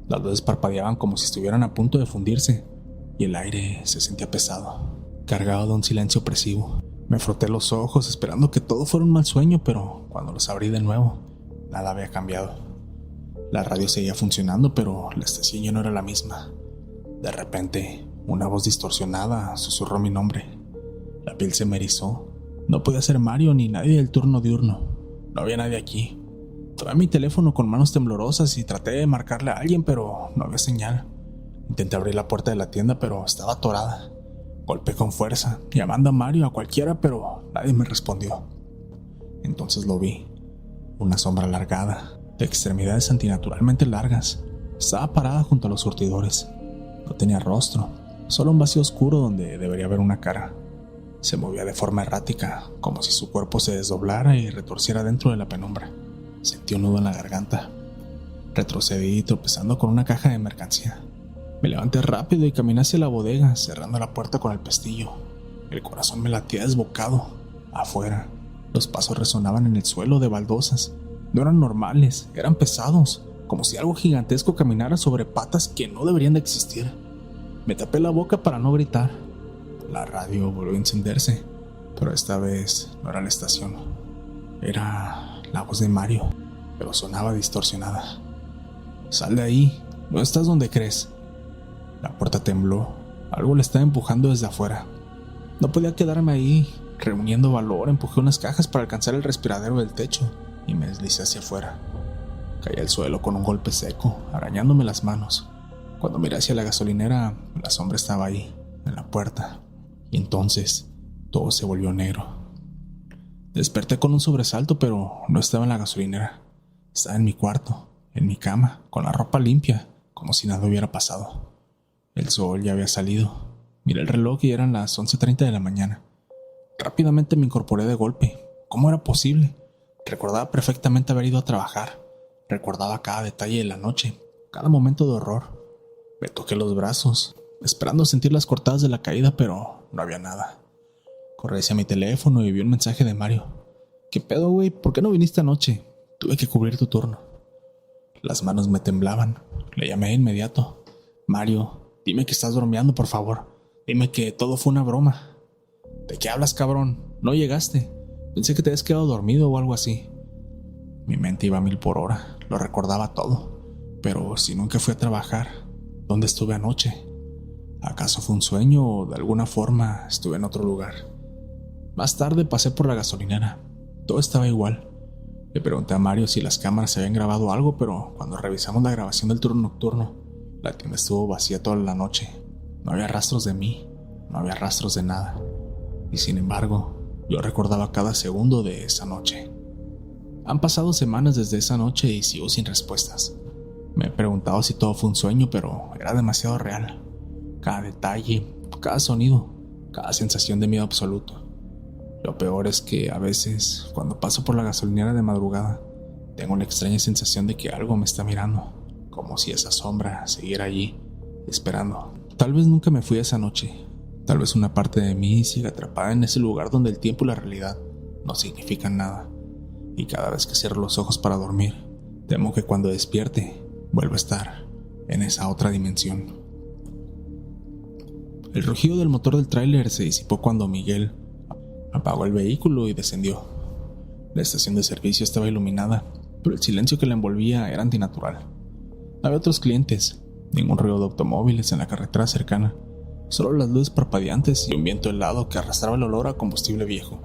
Las luces parpadeaban como si estuvieran a punto de fundirse y el aire se sentía pesado, cargado de un silencio opresivo. Me froté los ojos esperando que todo fuera un mal sueño, pero cuando los abrí de nuevo, nada había cambiado. La radio seguía funcionando, pero la estación ya no era la misma. De repente, una voz distorsionada susurró mi nombre. La piel se me erizó. No podía ser Mario ni nadie del turno diurno. No había nadie aquí. Tomé mi teléfono con manos temblorosas y traté de marcarle a alguien, pero no había señal. Intenté abrir la puerta de la tienda, pero estaba atorada. Golpeé con fuerza, llamando a Mario, a cualquiera, pero nadie me respondió. Entonces lo vi. Una sombra alargada, de extremidades antinaturalmente largas. Estaba parada junto a los surtidores. No tenía rostro, solo un vacío oscuro donde debería haber una cara. Se movía de forma errática, como si su cuerpo se desdoblara y retorciera dentro de la penumbra. Sentí un nudo en la garganta. Retrocedí tropezando con una caja de mercancía. Me levanté rápido y caminé hacia la bodega, cerrando la puerta con el pestillo. El corazón me latía desbocado. Afuera, los pasos resonaban en el suelo de baldosas. No eran normales, eran pesados, como si algo gigantesco caminara sobre patas que no deberían de existir. Me tapé la boca para no gritar. La radio volvió a encenderse, pero esta vez no era la estación. Era la voz de Mario, pero sonaba distorsionada. «Sal de ahí, no estás donde crees». La puerta tembló, algo le estaba empujando desde afuera. No podía quedarme ahí. Reuniendo valor, empujé unas cajas para alcanzar el respiradero del techo y me deslicé hacia afuera. Caí al suelo con un golpe seco, arañándome las manos. Cuando miré hacia la gasolinera, la sombra estaba ahí, en la puerta, y entonces todo se volvió negro. Desperté con un sobresalto, pero no estaba en la gasolinera. Estaba en mi cuarto, en mi cama, con la ropa limpia, como si nada hubiera pasado. El sol ya había salido. Miré el reloj y eran las 11:30 de la mañana. Rápidamente me incorporé de golpe. ¿Cómo era posible? Recordaba perfectamente haber ido a trabajar. Recordaba cada detalle de la noche, cada momento de horror. Me toqué los brazos, esperando sentir las cortadas de la caída, pero no había nada. Corrí hacia mi teléfono y vi un mensaje de Mario. ¿Qué pedo, güey? ¿Por qué no viniste anoche? Tuve que cubrir tu turno. Las manos me temblaban. Le llamé de inmediato. Mario, dime que estás bromeando, por favor. Dime que todo fue una broma. ¿De qué hablas, cabrón? No llegaste. Pensé que te habías quedado dormido o algo así. Mi mente iba a 1000 por hora. Lo recordaba todo. Pero si nunca fui a trabajar, ¿dónde estuve anoche? ¿Acaso fue un sueño o de alguna forma estuve en otro lugar? Más tarde pasé por la gasolinera. Todo estaba igual. Le pregunté a Mario si las cámaras se habían grabado algo, pero cuando revisamos la grabación del turno nocturno, la tienda estuvo vacía toda la noche. No había rastros de mí, no había rastros de nada. Y sin embargo, yo recordaba cada segundo de esa noche. Han pasado semanas desde esa noche y sigo sin respuestas. Me he preguntado si todo fue un sueño, pero era demasiado real. Cada detalle, cada sonido, cada sensación de miedo absoluto. Lo peor es que a veces, cuando paso por la gasolinera de madrugada, tengo una extraña sensación de que algo me está mirando, como si esa sombra siguiera allí, esperando. Tal vez nunca me fui esa noche. Tal vez una parte de mí siga atrapada en ese lugar donde el tiempo y la realidad no significan nada. Y cada vez que cierro los ojos para dormir, temo que cuando despierte, vuelva a estar en esa otra dimensión. El rugido del motor del tráiler se disipó cuando Miguel apagó el vehículo y descendió. La estación de servicio estaba iluminada, pero el silencio que la envolvía era antinatural. No había otros clientes, ningún ruido de automóviles en la carretera cercana, solo las luces parpadeantes y un viento helado que arrastraba el olor a combustible viejo.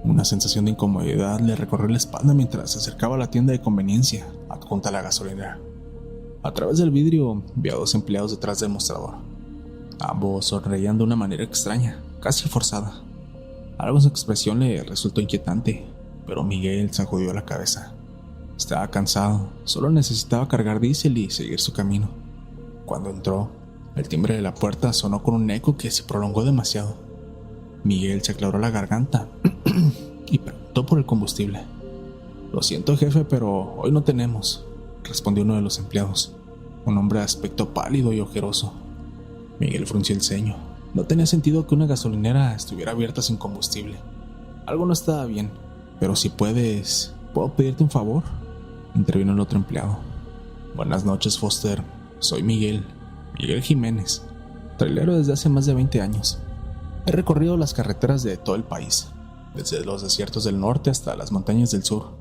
Una sensación de incomodidad le recorrió la espalda mientras se acercaba a la tienda de conveniencia, adjunta a la gasolinera. A través del vidrio vi a 2 empleados detrás del mostrador. Ambos sonreían de una manera extraña, casi forzada. Algo en su expresión le resultó inquietante, pero Miguel sacudió la cabeza. Estaba cansado, solo necesitaba cargar diésel y seguir su camino. Cuando entró, el timbre de la puerta sonó con un eco que se prolongó demasiado. Miguel se aclaró la garganta y preguntó por el combustible. «Lo siento, jefe, pero hoy no tenemos», respondió uno de los empleados, un hombre de aspecto pálido y ojeroso. Miguel frunció el ceño. No tenía sentido que una gasolinera estuviera abierta sin combustible. Algo no estaba bien, pero si puedes, ¿puedo pedirte un favor?, intervino el otro empleado. «Buenas noches, Foster. Soy Miguel Jiménez, trailero desde hace más de 20 años. He recorrido las carreteras de todo el país, desde los desiertos del norte hasta las montañas del sur.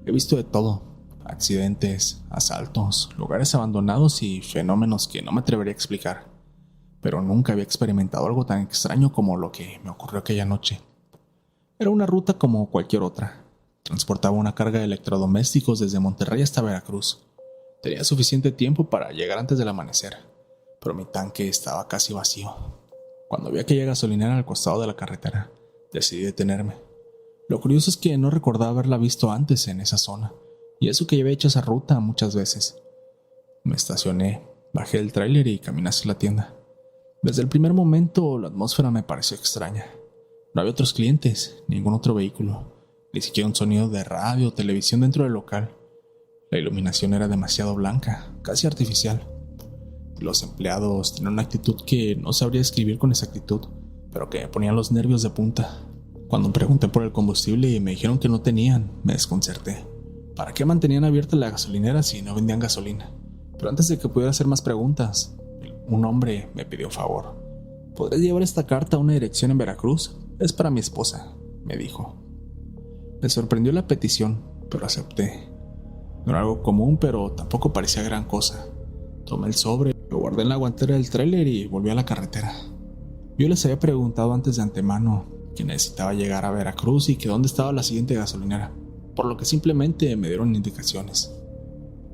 He visto de todo: accidentes, asaltos, lugares abandonados y fenómenos que no me atrevería a explicar. Pero nunca había experimentado algo tan extraño como lo que me ocurrió aquella noche. Era una ruta como cualquier otra. Transportaba una carga de electrodomésticos desde Monterrey hasta Veracruz. Tenía suficiente tiempo para llegar antes del amanecer, pero mi tanque estaba casi vacío. Cuando vi aquella gasolinera al costado de la carretera, decidí detenerme. Lo curioso es que no recordaba haberla visto antes en esa zona, y eso que ya había hecho esa ruta muchas veces. Me estacioné, bajé del tráiler y caminé hacia la tienda. Desde el primer momento la atmósfera me pareció extraña. No había otros clientes, ningún otro vehículo, ni siquiera un sonido de radio o televisión dentro del local. La iluminación era demasiado blanca, casi artificial. Los empleados tenían una actitud que no sabría describir con exactitud, pero que me ponía los nervios de punta. Cuando pregunté por el combustible y me dijeron que no tenían, me desconcerté. ¿Para qué mantenían abierta la gasolinera si no vendían gasolina? Pero antes de que pudiera hacer más preguntas, un hombre me pidió un favor. ¿Podrías llevar esta carta a una dirección en Veracruz? Es para mi esposa, me dijo. Me sorprendió la petición, pero acepté. No era algo común, pero tampoco parecía gran cosa. Tomé el sobre, lo guardé en la guantera del tráiler y volví a la carretera. Yo les había preguntado antes de antemano que necesitaba llegar a Veracruz y que dónde estaba la siguiente gasolinera, por lo que simplemente me dieron indicaciones.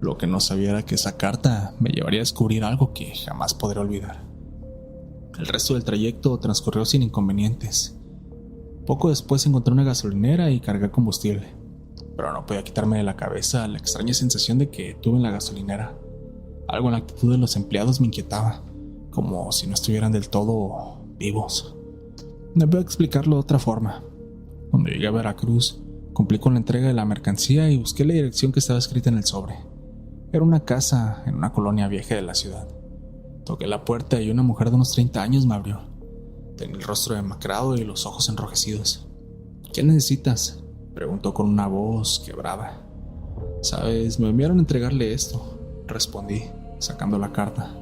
Lo que no sabía era que esa carta me llevaría a descubrir algo que jamás podré olvidar. El resto del trayecto transcurrió sin inconvenientes. Poco después encontré una gasolinera y cargué combustible. pero no podía quitarme de la cabeza la extraña sensación de que tuve en la gasolinera. Algo en la actitud de los empleados me inquietaba, como si no estuvieran del todo vivos. No puedo explicarlo de otra forma. Cuando llegué a Veracruz, cumplí con la entrega de la mercancía y busqué la dirección que estaba escrita en el sobre. Era una casa en una colonia vieja de la ciudad. Toqué la puerta y una mujer de unos 30 años me abrió. Tenía el rostro demacrado y los ojos enrojecidos. «¿Qué necesitas?», preguntó con una voz quebrada. «Sabes, me enviaron a entregarle esto», respondí, sacando la carta.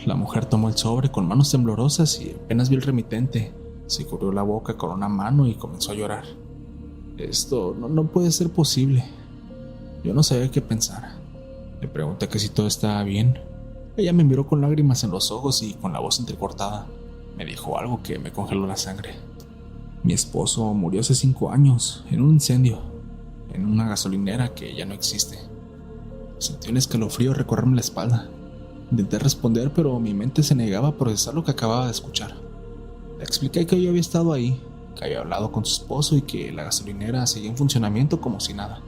La mujer tomó el sobre con manos temblorosas y apenas vi el remitente. Se cubrió la boca con una mano y comenzó a llorar. «Esto no puede ser posible». Yo no sabía qué pensar. Le pregunté que si todo estaba bien. Ella me miró con lágrimas en los ojos y con la voz entrecortada me dijo algo que me congeló la sangre. «Mi esposo murió hace 5 años, en un incendio, en una gasolinera que ya no existe». Sentí un escalofrío recorrerme la espalda. Intenté responder, pero mi mente se negaba a procesar lo que acababa de escuchar. Le expliqué que yo había estado ahí, que había hablado con su esposo y que la gasolinera seguía en funcionamiento como si nada.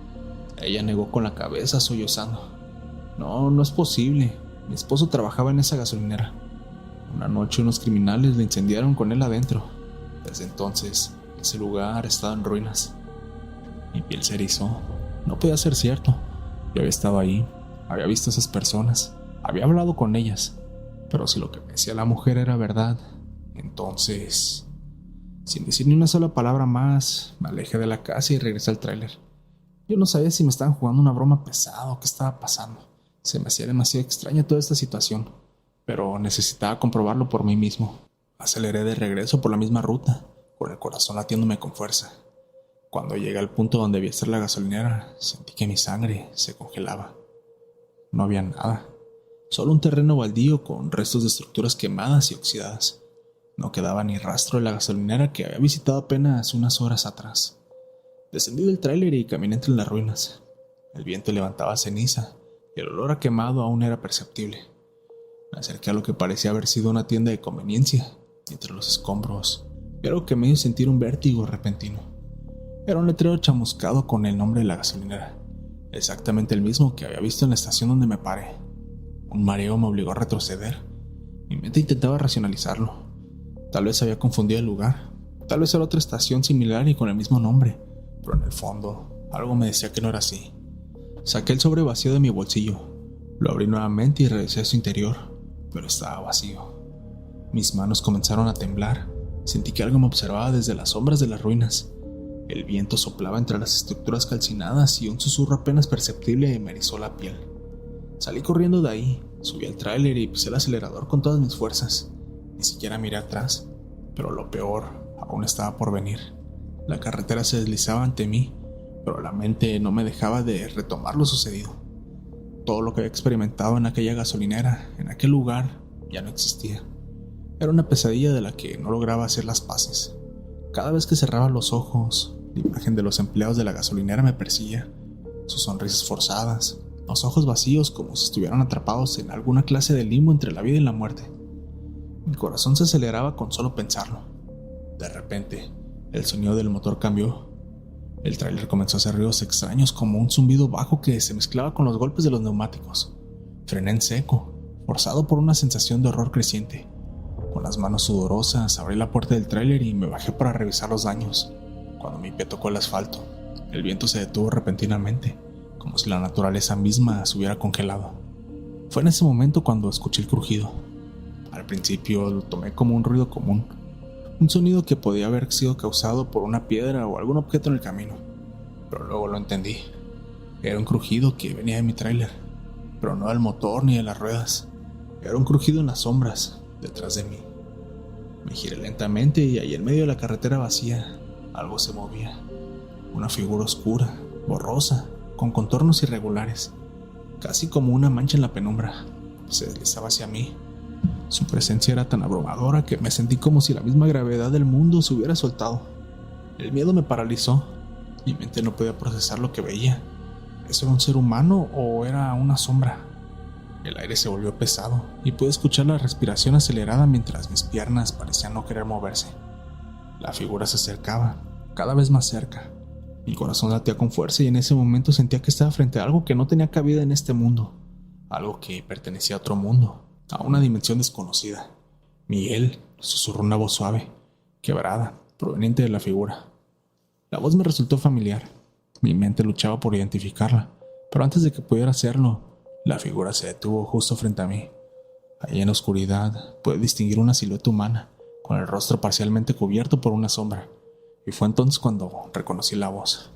Ella negó con la cabeza, sollozando. No es posible. Mi esposo trabajaba en esa gasolinera. Una noche unos criminales le incendiaron con él adentro. Desde entonces, ese lugar estaba en ruinas. Mi piel se erizó. No podía ser cierto. Yo había estado ahí, había visto a esas personas, había hablado con ellas. Pero si lo que me decía la mujer era verdad, entonces... Sin decir ni una sola palabra más, me alejé de la casa y regresé al tráiler. Yo no sabía si me estaban jugando una broma pesada o qué estaba pasando. Se me hacía demasiado extraña toda esta situación, pero necesitaba comprobarlo por mí mismo. Aceleré de regreso por la misma ruta, con el corazón latiéndome con fuerza. Cuando llegué al punto donde debía estar la gasolinera, sentí que mi sangre se congelaba. No había nada, solo un terreno baldío con restos de estructuras quemadas y oxidadas. No quedaba ni rastro de la gasolinera que había visitado apenas unas horas atrás. Descendí del tráiler y caminé entre las ruinas. El viento levantaba ceniza y el olor a quemado aún era perceptible. Me acerqué a lo que parecía haber sido una tienda de conveniencia. Entre los escombros vi algo que me hizo sentir un vértigo repentino. Era un letrero chamuscado con el nombre de la gasolinera, exactamente el mismo que había visto en la estación donde me paré. Un mareo me obligó a retroceder. Mi mente intentaba racionalizarlo. Tal vez había confundido el lugar, tal vez era otra estación similar y con el mismo nombre, pero en el fondo algo me decía que no era así. Saqué el sobre vacío de mi bolsillo, lo abrí nuevamente y revisé su interior, pero estaba vacío. Mis manos comenzaron a temblar. Sentí que algo me observaba desde las sombras de las ruinas. El viento soplaba entre las estructuras calcinadas y un susurro apenas perceptible me erizó la piel. Salí corriendo de ahí, subí al tráiler y pisé el acelerador con todas mis fuerzas. Ni siquiera miré atrás, pero lo peor aún estaba por venir. La carretera se deslizaba ante mí, pero la mente no me dejaba de retomar lo sucedido. Todo lo que había experimentado en aquella gasolinera, en aquel lugar, ya no existía. Era una pesadilla de la que no lograba hacer las paces. Cada vez que cerraba los ojos, la imagen de los empleados de la gasolinera me perseguía. Sus sonrisas forzadas, los ojos vacíos como si estuvieran atrapados en alguna clase de limbo entre la vida y la muerte. Mi corazón se aceleraba con solo pensarlo. De repente, el sonido del motor cambió. El tráiler comenzó a hacer ruidos extraños como un zumbido bajo que se mezclaba con los golpes de los neumáticos. Frené en seco, forzado por una sensación de horror creciente. Con las manos sudorosas abrí la puerta del tráiler y me bajé para revisar los daños. Cuando mi pie tocó el asfalto, el viento se detuvo repentinamente, como si la naturaleza misma se hubiera congelado. Fue en ese momento cuando escuché el crujido. Al principio lo tomé como un ruido común, un sonido que podía haber sido causado por una piedra o algún objeto en el camino, pero luego lo entendí. Era un crujido que venía de mi tráiler, pero no del motor ni de las ruedas. Era un crujido en las sombras, detrás de mí. Me giré lentamente y ahí en medio de la carretera vacía, algo se movía. Una figura oscura, borrosa, con contornos irregulares, casi como una mancha en la penumbra. Se deslizaba hacia mí. Su presencia era tan abrumadora que me sentí como si la misma gravedad del mundo se hubiera soltado. El miedo me paralizó. Mi mente no podía procesar lo que veía. ¿Eso era un ser humano o era una sombra? El aire se volvió pesado y pude escuchar la respiración acelerada mientras mis piernas parecían no querer moverse. La figura se acercaba, cada vez más cerca. Mi corazón latía con fuerza y en ese momento sentía que estaba frente a algo que no tenía cabida en este mundo. Algo que pertenecía a otro mundo, a una dimensión desconocida. Miguel, susurró una voz suave, quebrada, proveniente de la figura. La voz me resultó familiar. Mi mente luchaba por identificarla, pero antes de que pudiera hacerlo, la figura se detuvo justo frente a mí. Allí en la oscuridad pude distinguir una silueta humana, con el rostro parcialmente cubierto por una sombra, y fue entonces cuando reconocí la voz.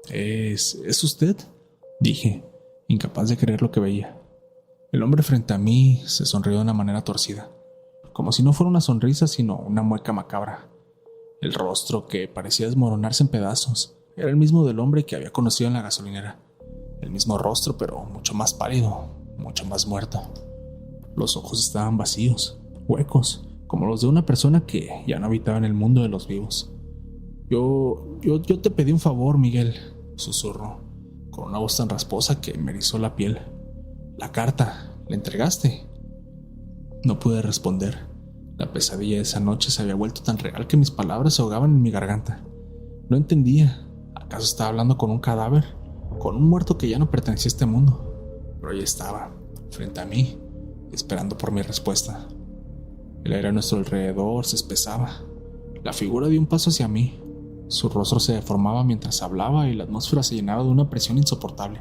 ¿Es usted?, dije, incapaz de creer lo que veía. El hombre frente a mí se sonrió de una manera torcida, como si no fuera una sonrisa sino una mueca macabra. El rostro, que parecía desmoronarse en pedazos, era el mismo del hombre que había conocido en la gasolinera. El mismo rostro, pero mucho más pálido, mucho más muerto. Los ojos estaban vacíos, huecos, como los de una persona que ya no habitaba en el mundo de los vivos. Yo te pedí un favor, Miguel, susurró, con una voz tan rasposa que me erizó la piel. La carta, ¿la entregaste? No pude responder. La pesadilla de esa noche se había vuelto tan real que mis palabras se ahogaban en mi garganta. No entendía. ¿Acaso estaba hablando con un cadáver? ¿Con un muerto que ya no pertenecía a este mundo? Pero ahí estaba, frente a mí, esperando por mi respuesta. El aire a nuestro alrededor se espesaba. La figura dio un paso hacia mí. Su rostro se deformaba mientras hablaba y la atmósfera se llenaba de una presión insoportable.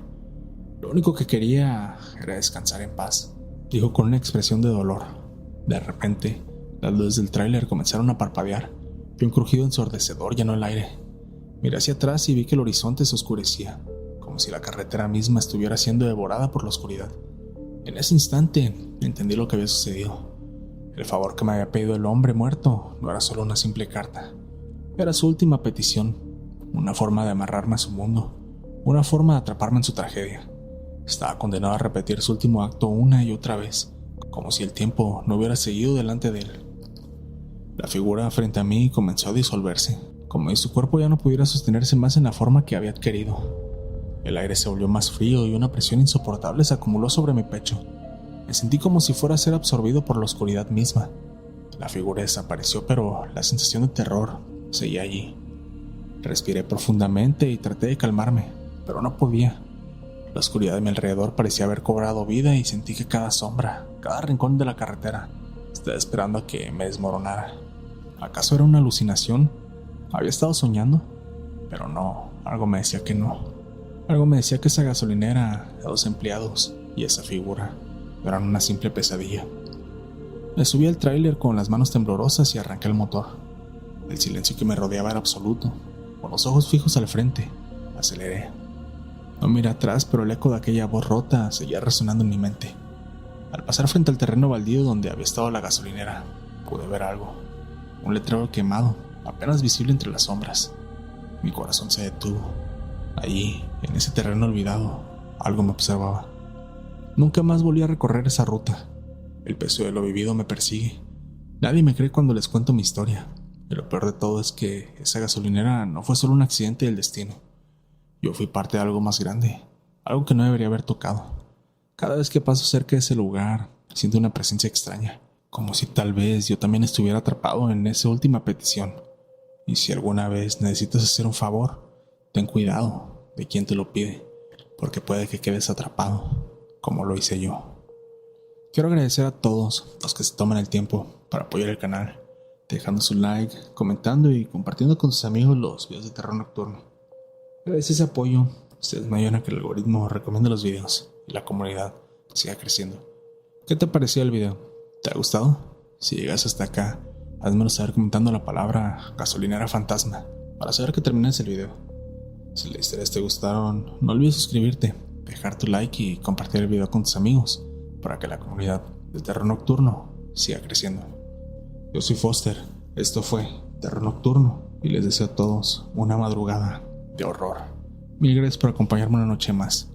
Lo único que quería era descansar en paz, dijo con una expresión de dolor. De repente, las luces del tráiler comenzaron a parpadear y un crujido ensordecedor llenó el aire. Miré hacia atrás y vi que el horizonte se oscurecía, como si la carretera misma estuviera siendo devorada por la oscuridad. En ese instante entendí lo que había sucedido. El favor que me había pedido el hombre muerto no era solo una simple carta. Era su última petición, una forma de amarrarme a su mundo, una forma de atraparme en su tragedia. Estaba condenado a repetir su último acto una y otra vez, como si el tiempo no hubiera seguido delante de él. La figura frente a mí comenzó a disolverse, como si su cuerpo ya no pudiera sostenerse más en la forma que había adquirido. El aire se volvió más frío y una presión insoportable se acumuló sobre mi pecho. Me sentí como si fuera a ser absorbido por la oscuridad misma. La figura desapareció, pero la sensación de terror seguía allí. Respiré profundamente y traté de calmarme, pero no podía. La oscuridad de mi alrededor parecía haber cobrado vida y sentí que cada sombra, cada rincón de la carretera, estaba esperando a que me desmoronara. ¿Acaso era una alucinación? ¿Había estado soñando? Pero no, algo me decía que no. Algo me decía que esa gasolinera, los empleados y esa figura eran una simple pesadilla. Me subí al tráiler con las manos temblorosas y arranqué el motor. El silencio que me rodeaba era absoluto. Con los ojos fijos al frente, aceleré. No miré atrás, pero el eco de aquella voz rota seguía resonando en mi mente. Al pasar frente al terreno baldío donde había estado la gasolinera, pude ver algo. Un letrero quemado, apenas visible entre las sombras. Mi corazón se detuvo. Allí, en ese terreno olvidado, algo me observaba. Nunca más volví a recorrer esa ruta. El peso de lo vivido me persigue. Nadie me cree cuando les cuento mi historia. Y lo peor de todo es que esa gasolinera no fue solo un accidente del destino. Yo fui parte de algo más grande, algo que no debería haber tocado. Cada vez que paso cerca de ese lugar, siento una presencia extraña, como si tal vez yo también estuviera atrapado en esa última petición. Y si alguna vez necesitas hacer un favor, ten cuidado de quién te lo pide, porque puede que quedes atrapado, como lo hice yo. Quiero agradecer a todos los que se toman el tiempo para apoyar el canal, dejando su like, comentando y compartiendo con sus amigos los videos de terror nocturno. Gracias a ese apoyo, ustedes me ayudan a que el algoritmo recomiende los videos y la comunidad siga creciendo. ¿Qué te pareció el video? ¿Te ha gustado? Si llegas hasta acá, házmelo saber comentando la palabra gasolinera fantasma para saber que terminas el video. Si las historias te gustaron, no olvides suscribirte, dejar tu like y compartir el video con tus amigos para que la comunidad de terror nocturno siga creciendo. Yo soy Foster, esto fue Terror Nocturno y les deseo a todos una madrugada de horror. Mil gracias por acompañarme una noche más.